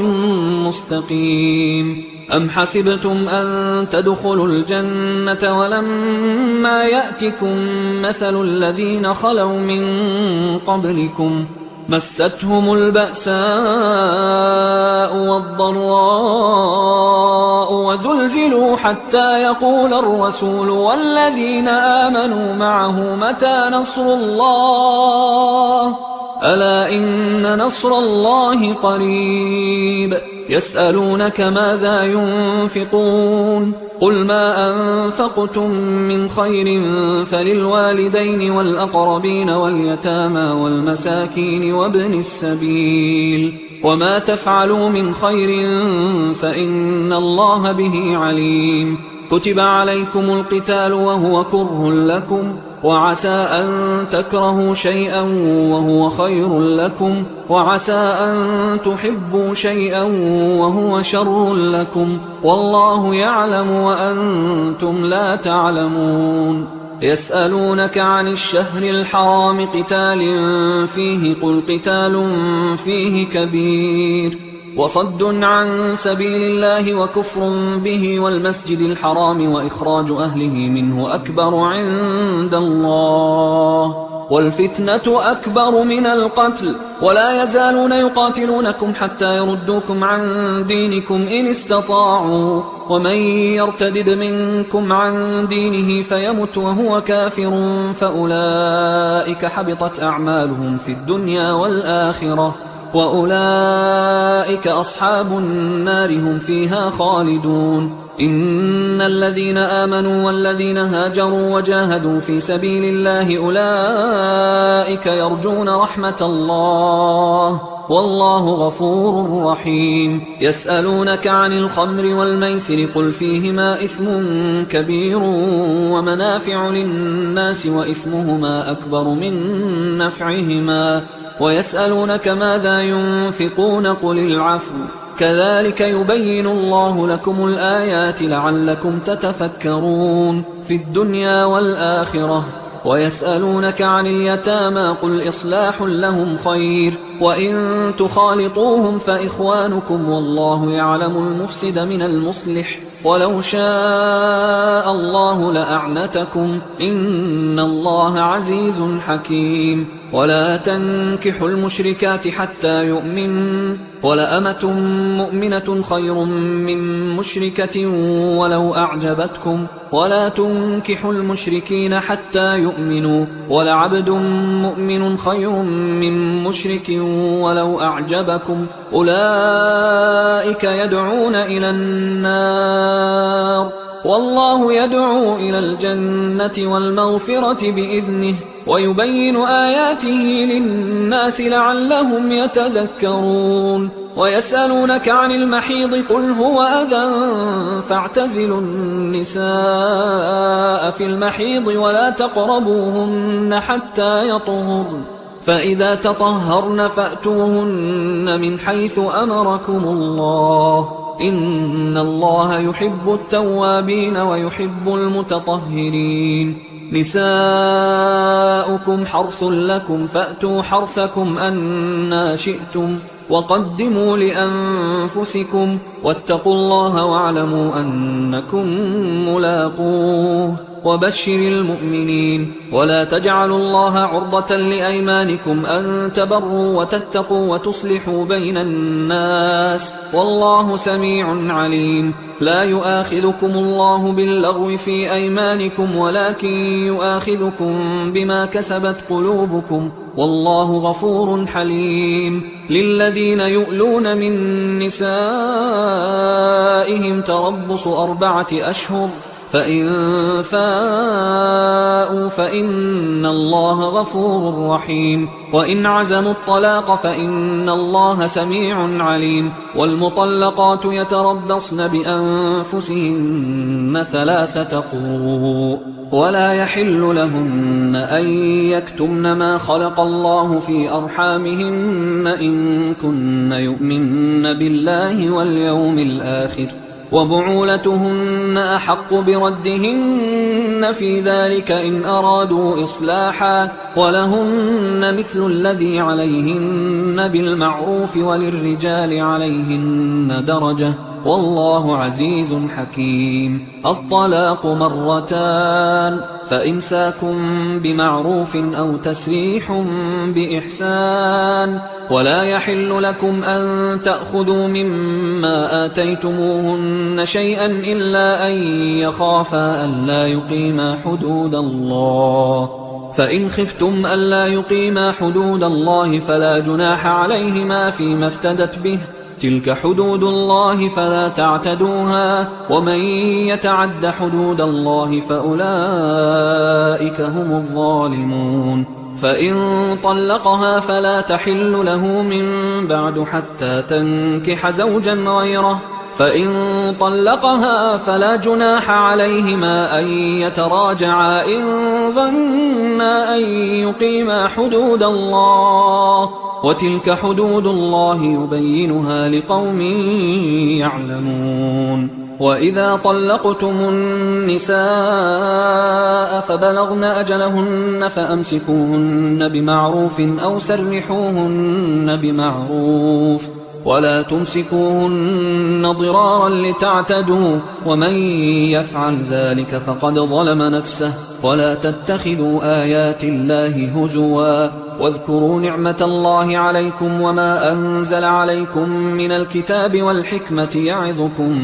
مستقيم. أم حسبتم أن تدخلوا الجنة ولما يأتكم مثل الذين خلوا من قبلكم مستهم البأساء والضراء وزلزلوا حتى يقول الرسول والذين آمنوا معه متى نصر الله ألا إن نصر الله قريب. يسألونك ماذا ينفقون قل ما أنفقتم من خير فللوالدين والأقربين واليتامى والمساكين وابن السبيل وما تفعلوا من خير فإن الله به عليم كتب عليكم القتال وهو كره لكم وعسى أن تكرهوا شيئا وهو خير لكم وعسى أن تحبوا شيئا وهو شر لكم والله يعلم وأنتم لا تعلمون يسألونك عن الشهر الحرام قتال فيه قل قتال فيه كبير وصد عن سبيل الله وكفر به والمسجد الحرام وإخراج أهله منه أكبر عند الله والفتنة أكبر من القتل ولا يزالون يقاتلونكم حتى يردوكم عن دينكم إن استطاعوا ومن يرتدد منكم عن دينه فيمت وهو كافر فأولئك حبطت أعمالهم في الدنيا والآخرة وأولئك أصحاب النار هم فيها خالدون إن الذين آمنوا والذين هاجروا وجاهدوا في سبيل الله أولئك يرجون رحمة الله والله غفور رحيم يسألونك عن الخمر والميسر قل فيهما إثم كبير ومنافع للناس وإثمهما أكبر من نفعهما ويسألونك ماذا ينفقون قل العفو كذلك يبين الله لكم الآيات لعلكم تتفكرون في الدنيا والآخرة ويسألونك عن اليتامى قل إصلاح لهم خير وإن تخالطوهم فإخوانكم والله يعلم المفسد من المصلح ولو شاء الله لأعنتكم إن الله عزيز حكيم ولا تنكحوا المشركات حتى يؤمنوا ولأمة مؤمنة خير من مشركة ولو أعجبتكم ولا تنكحوا المشركين حتى يؤمنوا ولعبد مؤمن خير من مشرك ولو أعجبكم أولئك يدعون إلى النار والله يدعو إلى الجنة والمغفرة بإذنه ويبين آياته للناس لعلهم يتذكرون ويسألونك عن المحيض قل هو أذى فاعتزلوا النساء في المحيض ولا تقربوهن حتى يطهرن فإذا تطهرن فأتوهن من حيث أمركم الله إن الله يحب التوابين ويحب المتطهرين نساؤكم حرث لكم فأتوا حرثكم أنى شئتم وقدموا لأنفسكم واتقوا الله واعلموا أنكم ملاقوه وبشر المؤمنين ولا تجعلوا الله عرضة لأيمانكم أن تبروا وتتقوا وتصلحوا بين الناس والله سميع عليم لا يؤاخذكم الله باللغو في أيمانكم ولكن يؤاخذكم بما كسبت قلوبكم والله غفور حليم للذين يؤلون من نسائهم تربص 4 أشهر فإن فاءوا فإن الله غفور رحيم وإن عزموا الطلاق فإن الله سميع عليم والمطلقات يتربصن بأنفسهن 3 قروء ولا يحل لهن أن يكتمن ما خلق الله في أرحامهن إن كن يؤمن بالله واليوم الآخر وبعولتهن أحق بردهن في ذلك إن أرادوا إصلاحا ولهن مثل الذي عليهن بالمعروف وللرجال عليهن درجة والله عزيز حكيم الطلاق 2 فإمساك بمعروف أو تسريح بإحسان ولا يحل لكم أن تأخذوا مما آتيتموهن شيئا إلا أن يخافا ألا يقيما حدود الله فإن خفتم ألا يقيما حدود الله فلا جناح عليهما فيما افتدت به تلك حدود الله فلا تعتدوها ومن يتعد حدود الله فأولئك هم الظالمون فإن طلقها فلا تحل له من بعد حتى تنكح زوجا غيره فإن طلقها فلا جناح عليهما أن يتراجعا إن ظنا أن يقيما حدود الله وتلك حدود الله يبينها لقوم يعلمون وإذا طلقتم النساء فبلغن أجلهن فأمسكوهن بمعروف أو سرحوهن بمعروف ولا تمسكوهن ضرارا لتعتدوا ومن يفعل ذلك فقد ظلم نفسه ولا تتخذوا آيات الله هزوا واذكروا نعمة الله عليكم وما أنزل عليكم من الكتاب والحكمة يعظكم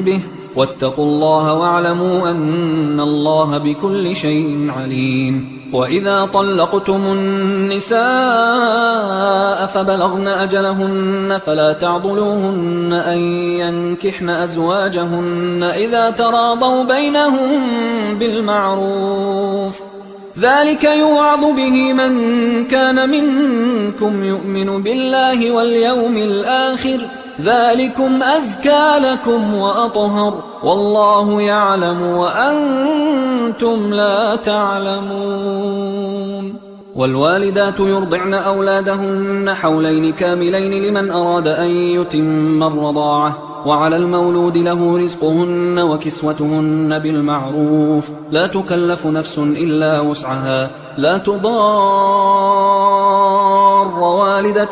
به واتقوا الله واعلموا أن الله بكل شيء عليم وإذا طلقتم النساء فبلغن أجلهن فلا تعضلوهن أن ينكحن أزواجهن إذا تراضوا بينهم بالمعروف ذلك يوعظ به من كان منكم يؤمن بالله واليوم الآخر ذلكم أزكى لكم وأطهر والله يعلم وأنتم لا تعلمون والوالدات يرضعن أولادهن حولين كاملين لمن أراد أن يتم الرضاعة وعلى المولود له رزقهن وكسوتهن بالمعروف لا تكلف نفس إلا وسعها لا تضار والدة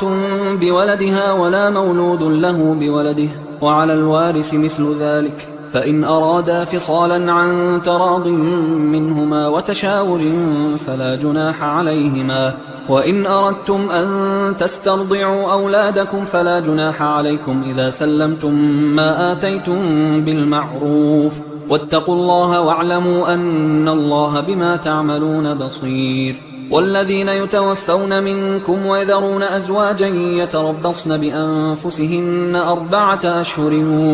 بولدها ولا مولود له بولده وعلى الوارث مثل ذلك فإن أرادا فصالا عن تراض منهما وتشاور فلا جناح عليهما وإن أردتم أن تسترضعوا أولادكم فلا جناح عليكم إذا سلمتم ما آتيتم بالمعروف واتقوا الله واعلموا أن الله بما تعملون بصير والذين يتوفون منكم ويذرون أزواجا يتربصن بأنفسهن 4 أشهر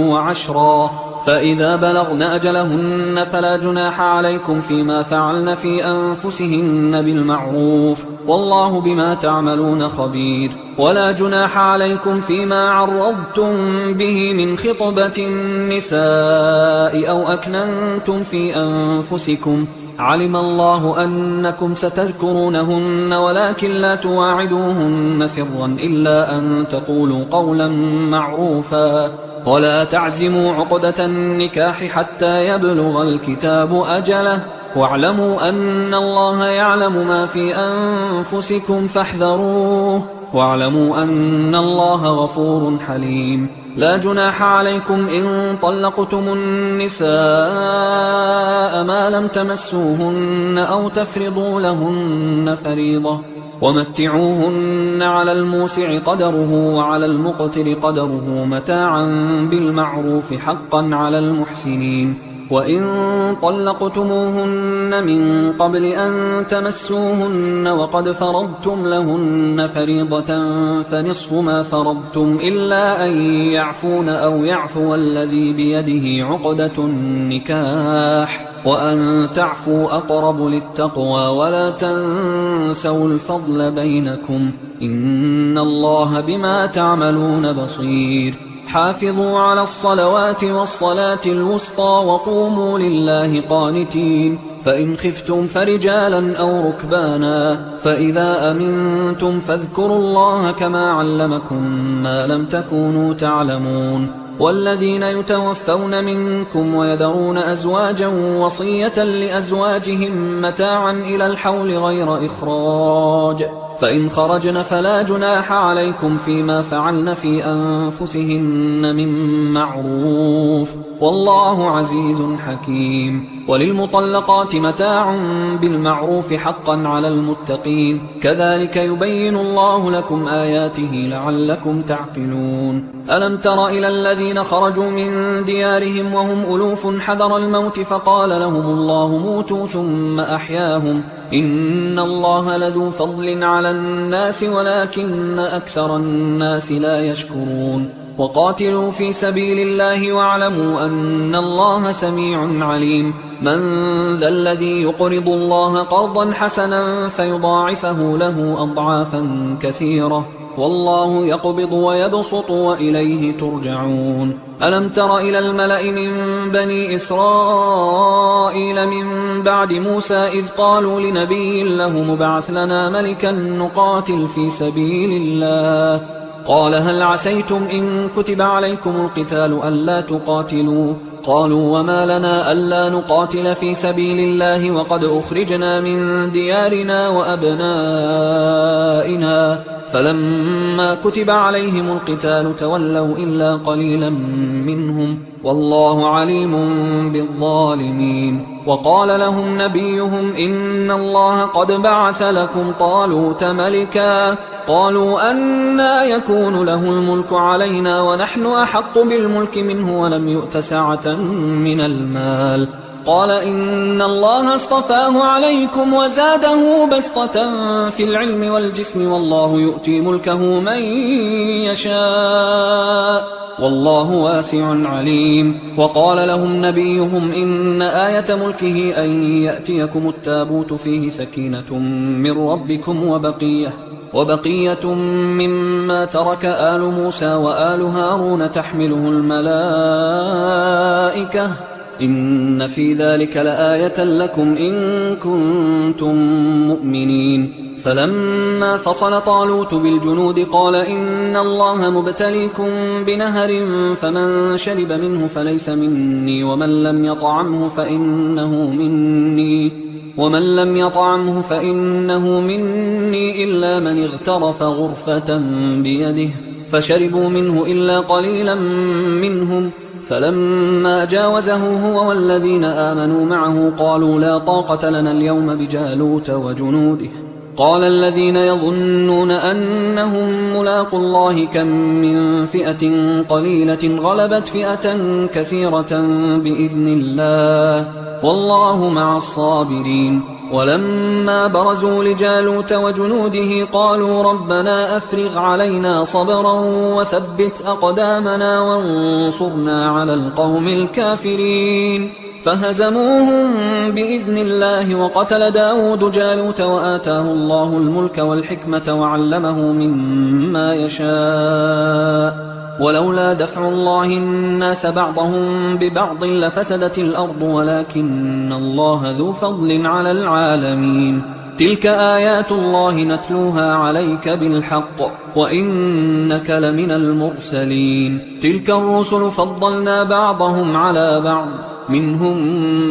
وعشرا فإذا بلغن أجلهن فلا جناح عليكم فيما فعلن في أنفسهن بالمعروف والله بما تعملون خبير ولا جناح عليكم فيما عرضتم به من خطبة النساء أو أكننتم في أنفسكم علم الله أنكم ستذكرونهن ولكن لا تواعدوهن سرا إلا أن تقولوا قولا معروفا ولا تعزموا عقدة النكاح حتى يبلغ الكتاب أجله واعلموا أن الله يعلم ما في أنفسكم فاحذروه واعلموا أن الله غفور حليم لا جناح عليكم إن طلقتم النساء ما لم تمسوهن أو تفرضوا لهن فريضة ومتعوهن على الموسع قدره وعلى المقتر قدره متاعا بالمعروف حقا على المحسنين وإن طلقتموهن من قبل أن تمسوهن وقد فرضتم لهن فريضة فنصف ما فرضتم إلا أن يعفون أو يعفو الذي بيده عقدة النكاح وأن تعفوا أقرب للتقوى ولا تنسوا الفضل بينكم إن الله بما تعملون بصير حافظوا على الصلوات والصلاة الوسطى وقوموا لله قانتين فإن خفتم فرجالا أو ركبانا فإذا أمنتم فاذكروا الله كما علمكم ما لم تكونوا تعلمون والذين يتوفون منكم ويذرون أزواجا وصية لأزواجهم متاعا إلى الحول غير إخراج فإن خرجن فلا جناح عليكم فيما فعلن في أنفسهن من معروف والله عزيز حكيم وللمطلقات متاع بالمعروف حقا على المتقين كذلك يبين الله لكم آياته لعلكم تعقلون ألم تر إلى الذين خرجوا من ديارهم وهم ألوف حذر الموت فقال لهم الله موتوا ثم أحياهم إن الله لذو فضل على الناس ولكن أكثر الناس لا يشكرون وقاتلوا في سبيل الله واعلموا أن الله سميع عليم من ذا الذي يقرض الله قرضا حسنا فيضاعفه له أضعافا كثيرة والله يقبض ويبسط وإليه ترجعون ألم تر إلى الملأ من بني إسرائيل من بعد موسى إذ قالوا لنبي له مبعث لنا ملكا نقاتل في سبيل الله قال هل عسيتم إن كتب عليكم القتال ألا تقاتلوا قالوا وما لنا ألا نقاتل في سبيل الله وقد أخرجنا من ديارنا وأبنائنا فلما كتب عليهم القتال تولوا إلا قليلا منهم والله عليم بالظالمين وقال لهم نبيهم إن الله قد بعث لكم طالوت ملكا قالوا أنى يكون له الملك علينا ونحن أحق بالملك منه ولم يؤت سعة من المال قال إن الله اصطفاه عليكم وزاده بسطة في العلم والجسم والله يؤتي ملكه من يشاء والله واسع عليم وقال لهم نبيهم إن آية ملكه أن يأتيكم التابوت فيه سكينة من ربكم وبقية مما ترك آل موسى وآل هارون تحمله الملائكة إن في ذلك لآية لكم إن كنتم مؤمنين فلما فصل طالوت بالجنود قال إن الله مبتليكم بنهر فمن شرب منه فليس مني ومن لم يطعمه فإنه مني إلا من اغترف غرفة بيده فشربوا منه إلا قليلا منهم فلما جاوزه هو والذين آمنوا معه قالوا لا طاقة لنا اليوم بجالوت وجنوده قال الذين يظنون أنهم ملاقوا الله كم من فئة قليلة غلبت فئة كثيرة بإذن الله والله مع الصابرين ولما برزوا لجالوت وجنوده قالوا ربنا أفرغ علينا صبرا وثبت أقدامنا وانصرنا على القوم الكافرين فهزموهم بإذن الله وقتل داود جالوت وآتاه الله الملك والحكمة وعلمه مما يشاء ولولا دفع الله الناس بعضهم ببعض لفسدت الأرض ولكن الله ذو فضل على العالمين تلك آيات الله نتلوها عليك بالحق وإنك لمن المرسلين تلك الرسل فضلنا بعضهم على بعض منهم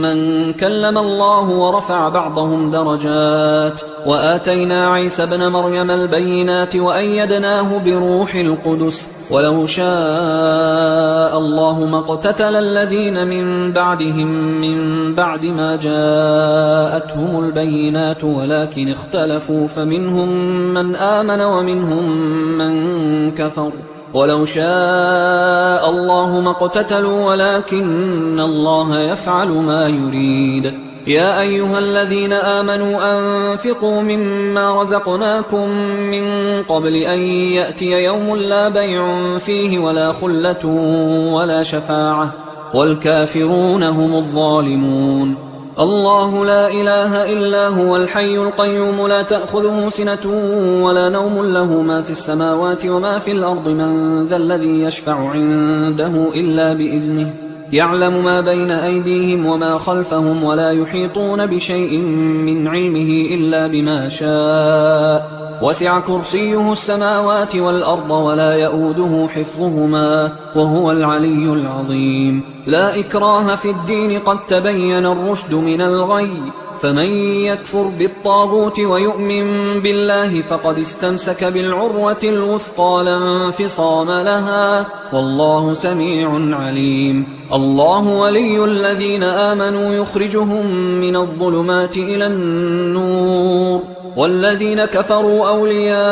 من كلم الله ورفع بعضهم درجات وآتينا عيسى ابن مريم البينات وأيدناه بروح القدس ولو شاء الله ما اقتتل الذين من بعدهم من بعد ما جاءتهم البينات ولكن اختلفوا فمنهم من آمن ومنهم من كفر ولو شاء الله ما اقتتلوا ولكن الله يفعل ما يريد يا أيها الذين آمنوا أنفقوا مما رزقناكم من قبل أن يأتي يوم لا بيع فيه ولا خلة ولا شفاعة والكافرون هم الظالمون الله لا إله إلا هو الحي القيوم لا تأخذه سنة ولا نوم له ما في السماوات وما في الأرض من ذا الذي يشفع عنده إلا بإذنه يعلم ما بين أيديهم وما خلفهم ولا يحيطون بشيء من علمه إلا بما شاء وسع كرسيه السماوات والأرض ولا يؤوده حفظهما وهو العلي العظيم لا إكراه في الدين قد تبين الرشد من الغي فمن يكفر بالطاغوت ويؤمن بالله فقد استمسك بالعروة الوثقى لا انفصام لها والله سميع عليم الله ولي الذين آمنوا يخرجهم من الظلمات إلى النور والذين كفروا أولياؤهم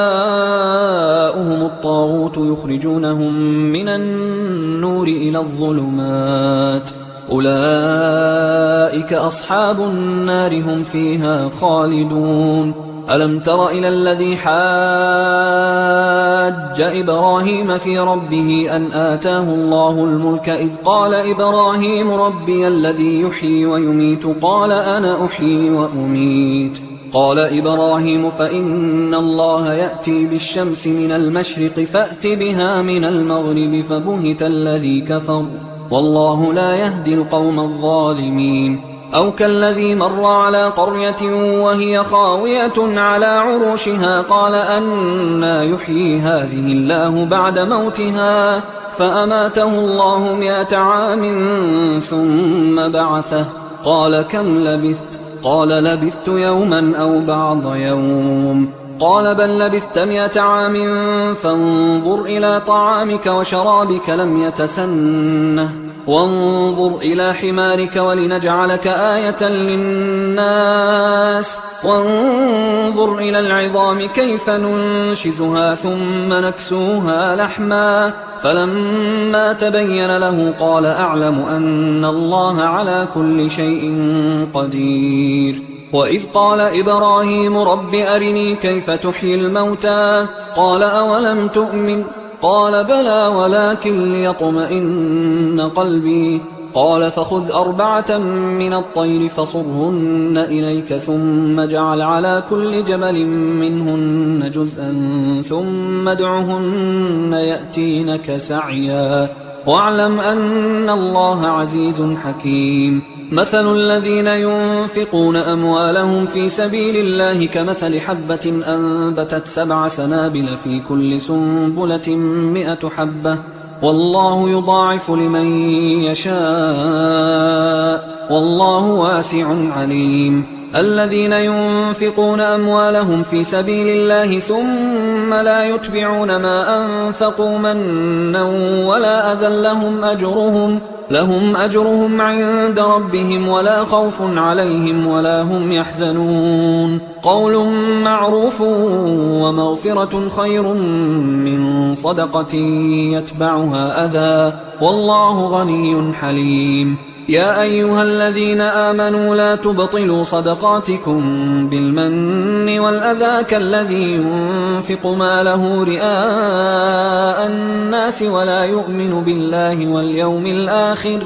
الطاغوت يخرجونهم من النور إلى الظلمات أولئك أصحاب النار هم فيها خالدون ألم تر إلى الذي حاج إبراهيم في ربه أن آتاه الله الملك إذ قال إبراهيم ربي الذي يحيي ويميت قال أنا أحيي وأميت قال إبراهيم فإن الله يأتي بالشمس من المشرق فأت بها من المغرب فبهت الذي كفر والله لا يهدي القوم الظالمين أو كالذي مر على قرية وهي خاوية على عروشها قال أنى يحيي هذه الله بعد موتها فأماته الله 100 عام ثم بعثه قال كم لبثت قال لبثت يوما أو بعض يوم قال بل لبثت 100 عام فانظر إلى طعامك وشرابك لم يتسنه وانظر إلى حمارك ولنجعلك آية للناس وانظر إلى العظام كيف ننشزها ثم نكسوها لحما فلما تبين له قال أعلم أن الله على كل شيء قدير وإذ قال إبراهيم رب أرني كيف تحيي الموتى قال أولم تؤمن قال بلى ولكن ليطمئن قلبي قال فخذ 4 من الطير فصرهن إليك ثم اجعل على كل جبل منهن جزءا ثم ادعهن يأتينك سعيا واعلم أن الله عزيز حكيم مثل الذين ينفقون أموالهم في سبيل الله كمثل حبة أنبتت 7 سنابل في كل سنبلة 100 حبة والله يضاعف لمن يشاء والله واسع عليم الذين ينفقون أموالهم في سبيل الله ثم لا يتبعون ما أنفقوا منا ولا أذى لهم أجرهم عند ربهم ولا خوف عليهم ولا هم يحزنون قول معروف ومغفرة خير من صدقة يتبعها أذى والله غني حليم يا أيها الذين آمنوا لا تبطلوا صدقاتكم بالمن والأذى كالذي ينفق ماله رئاء الناس ولا يؤمن بالله واليوم الآخر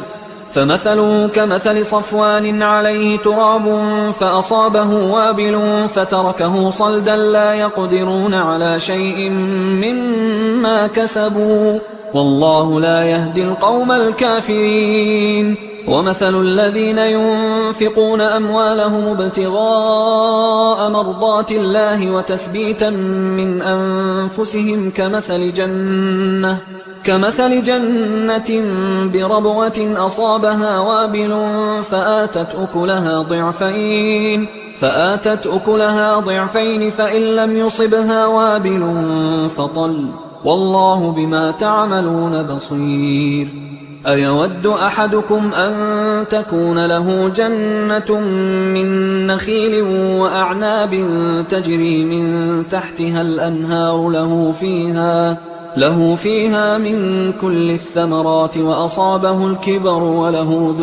فمثله كمثل صفوان عليه تراب فأصابه وابل فتركه صلدا لا يقدرون على شيء مما كسبوا والله لا يهدي القوم الكافرين ومثل الذين ينفقون أموالهم ابتغاء مرضات الله وتثبيتا من أنفسهم كمثل جنة بربوة أصابها وابل فآتت أكلها ضعفين فإن لم يصبها وابل فطل والله بما تعملون بصير أيود أحدكم أن تكون له جنة من نخيل وأعناب تجري من تحتها الأنهار له فيها من كل الثمرات وأصابه الكبر وله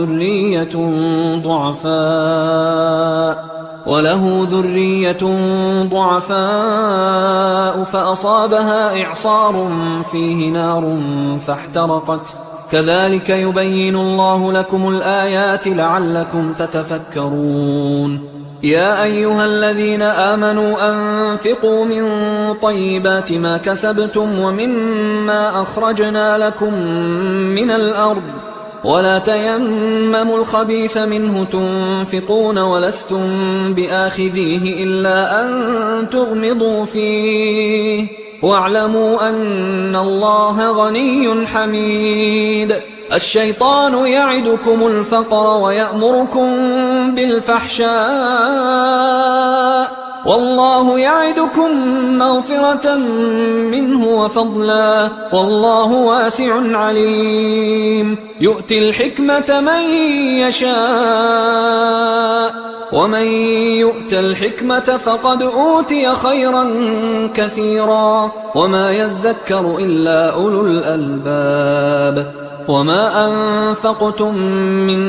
ذرية ضعفاء فأصابها إعصار فيه نار فاحترقت كذلك يبين الله لكم الآيات لعلكم تتفكرون يا أيها الذين آمنوا أنفقوا من طيبات ما كسبتم ومما أخرجنا لكم من الأرض ولا تيمموا الخبيث منه تنفقون ولستم بآخذيه إلا أن تغمضوا فيه واعلموا أن الله غني حميد الشيطان يعدكم الفقر ويأمركم بالفحشاء والله يعدكم مغفرة منه وفضلا والله واسع عليم يؤتي الحكمة من يشاء ومن يؤت الحكمة فقد أوتي خيرا كثيرا وما يذكر إلا أولو الألباب وما أنفقتم من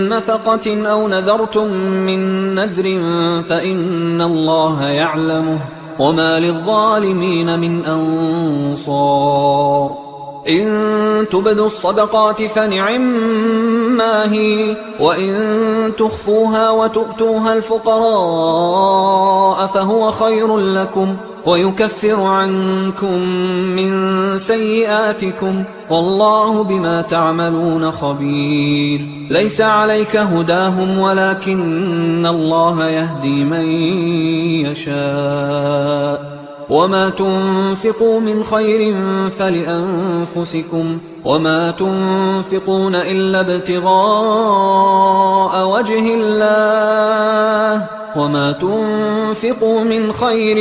نفقة أو نذرتم من نذر فإن الله يعلمه وما للظالمين من أنصار إن تبدوا الصدقات فنعما هي وإن تخفوها وتؤتوها الفقراء فهو خير لكم ويكفر عنكم من سيئاتكم والله بما تعملون خبير ليس عليك هداهم ولكن الله يهدي من يشاء وما تنفقوا من خير فلأنفسكم وما تنفقون إلا ابتغاء وجه الله وما تنفقوا من خير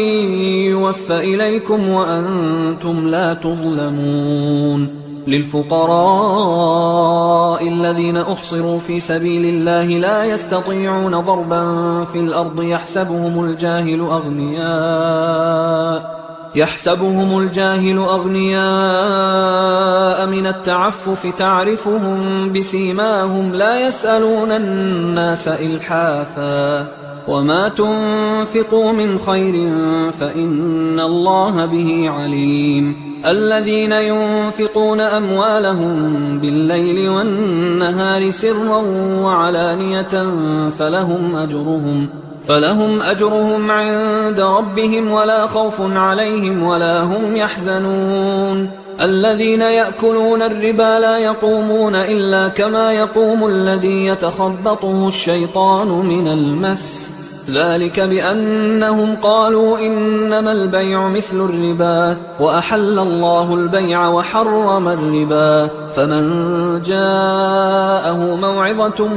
يوفى إليكم وأنتم لا تظلمون للفقراء الذين أحصروا في سبيل الله لا يستطيعون ضربا في الأرض يحسبهم الجاهل أغنياء من التعفف تعرفهم بسيماهم لا يسألون الناس إلحافا وما تنفقوا من خير فإن الله به عليم الذين ينفقون أموالهم بالليل والنهار سرا وعلانية فلهم أجرهم عند ربهم ولا خوف عليهم ولا هم يحزنون الذين يأكلون الربا لا يقومون إلا كما يقوم الذي يتخبطه الشيطان من المس ذلك بأنهم قالوا إنما البيع مثل الربا وأحل الله البيع وحرم الربا فمن جاءه موعظة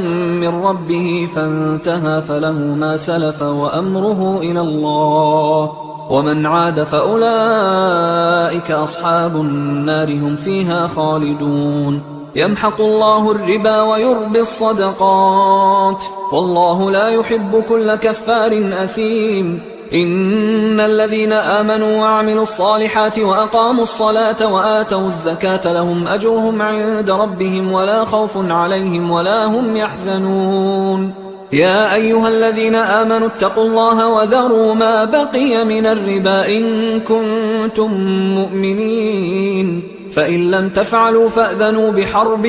من ربه فانتهى فله ما سلف وأمره إلى الله ومن عاد فأولئك أصحاب النار هم فيها خالدون يمحق الله الربا ويربي الصدقات والله لا يحب كل كفار أثيم إن الذين آمنوا وعملوا الصالحات وأقاموا الصلاة وآتوا الزكاة لهم أجرهم عند ربهم ولا خوف عليهم ولا هم يحزنون يا أيها الذين آمنوا اتقوا الله وذروا ما بقي من الربا إن كنتم مؤمنين فإن لم تفعلوا فأذنوا بحرب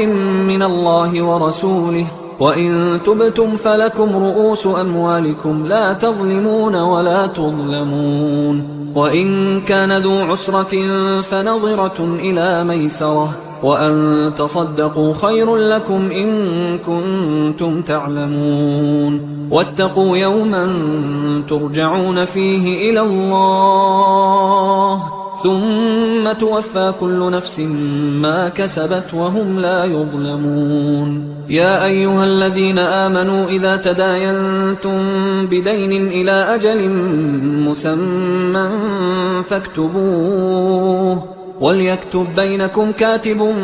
من الله ورسوله وإن تبتم فلكم رؤوس أموالكم لا تظلمون ولا تظلمون وإن كان ذو عسرة فنظرة إلى ميسرة وأن تصدقوا خير لكم إن كنتم تعلمون واتقوا يوما ترجعون فيه إلى الله ثم توفى كل نفس ما كسبت وهم لا يظلمون يا أيها الذين آمنوا إذا تداينتم بدين إلى أجل مسمى فاكتبوه وليكتب بينكم كاتب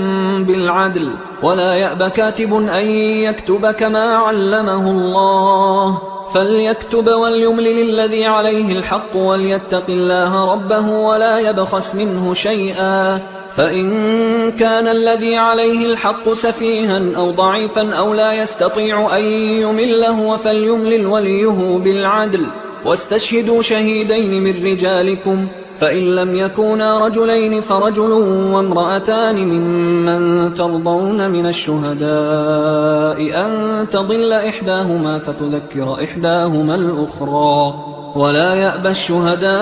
بالعدل ولا يأب كاتب أن يكتب كما علمه الله فليكتب وليملل الذي عليه الحق وليتق الله ربه ولا يبخس منه شيئا فإن كان الذي عليه الحق سفيها أو ضعيفا أو لا يستطيع أن يمله فليملل وليه بالعدل واستشهدوا شهيدين من رجالكم فإن لم يكونا رجلين فرجل وامرأتان ممن ترضون من الشهداء أن تضل إحداهما فتذكر إحداهما الأخرى ولا يأبى الشهداء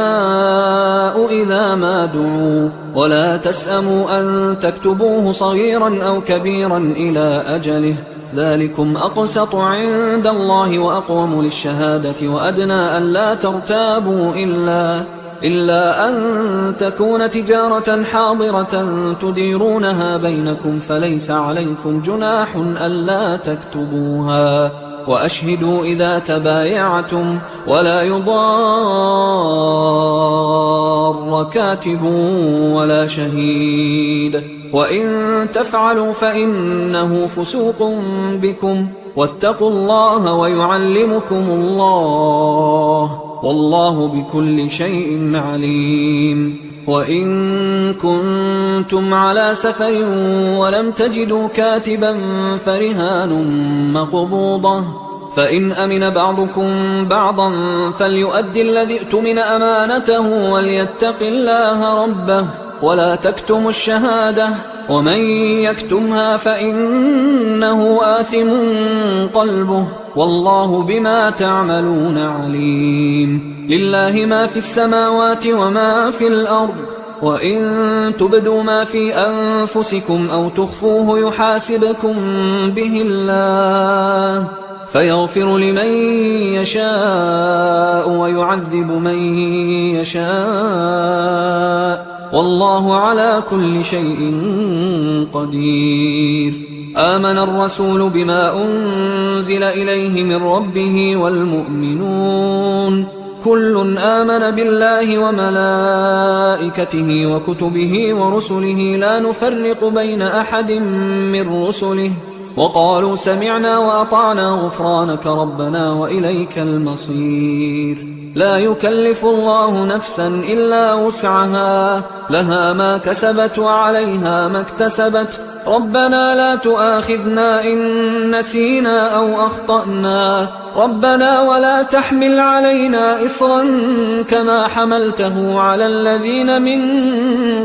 إذا ما دعوا ولا تسأموا أن تكتبوه صغيرا أو كبيرا إلى أجله ذلكم أقسط عند الله وأقوم للشهادة وأدنى أن لا ترتابوا إلا أن تكون تجارة حاضرة تديرونها بينكم فليس عليكم جناح ألا تكتبوها وأشهدوا إذا تبايعتم ولا يضار كاتب ولا شهيد وإن تفعلوا فإنه فسوق بكم واتقوا الله ويعلمكم الله والله بكل شيء عليم وإن كنتم على سفر ولم تجدوا كاتبا فرهان مقبوضة، فإن أمن بعضكم بعضا فليؤدي الذي اؤتمن أمانته وليتق الله ربه ولا تكتموا الشهادة، ومن يكتمها فإنه آثم قلبه والله بما تعملون عليم. لله ما في السماوات وما في الأرض، وإن تبدوا ما في أنفسكم أو تخفوه يحاسبكم به الله فيغفر لمن يشاء ويعذب من يشاء والله على كل شيء قدير. آمن الرسول بما أنزل إليه من ربه والمؤمنون كل آمن بالله وملائكته وكتبه ورسله لا نفرق بين أحد من رسله وقالوا سمعنا وأطعنا غفرانك ربنا وإليك المصير. لا يكلف الله نفسا إلا وسعها، لها ما كسبت وعليها ما اكتسبت، ربنا لا تؤاخذنا إن نسينا أو أخطأنا، ربنا ولا تحمل علينا إصرا كما حملته على الذين من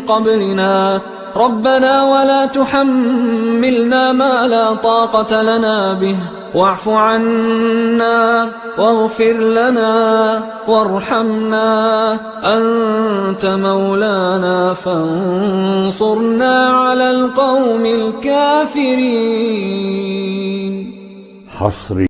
قبلنا، ربنا ولا تحملنا ما لا طاقة لنا به، واعف عنا واغفر لنا وارحمنا، أنت مولانا فانصرنا على القوم الكافرين. حصري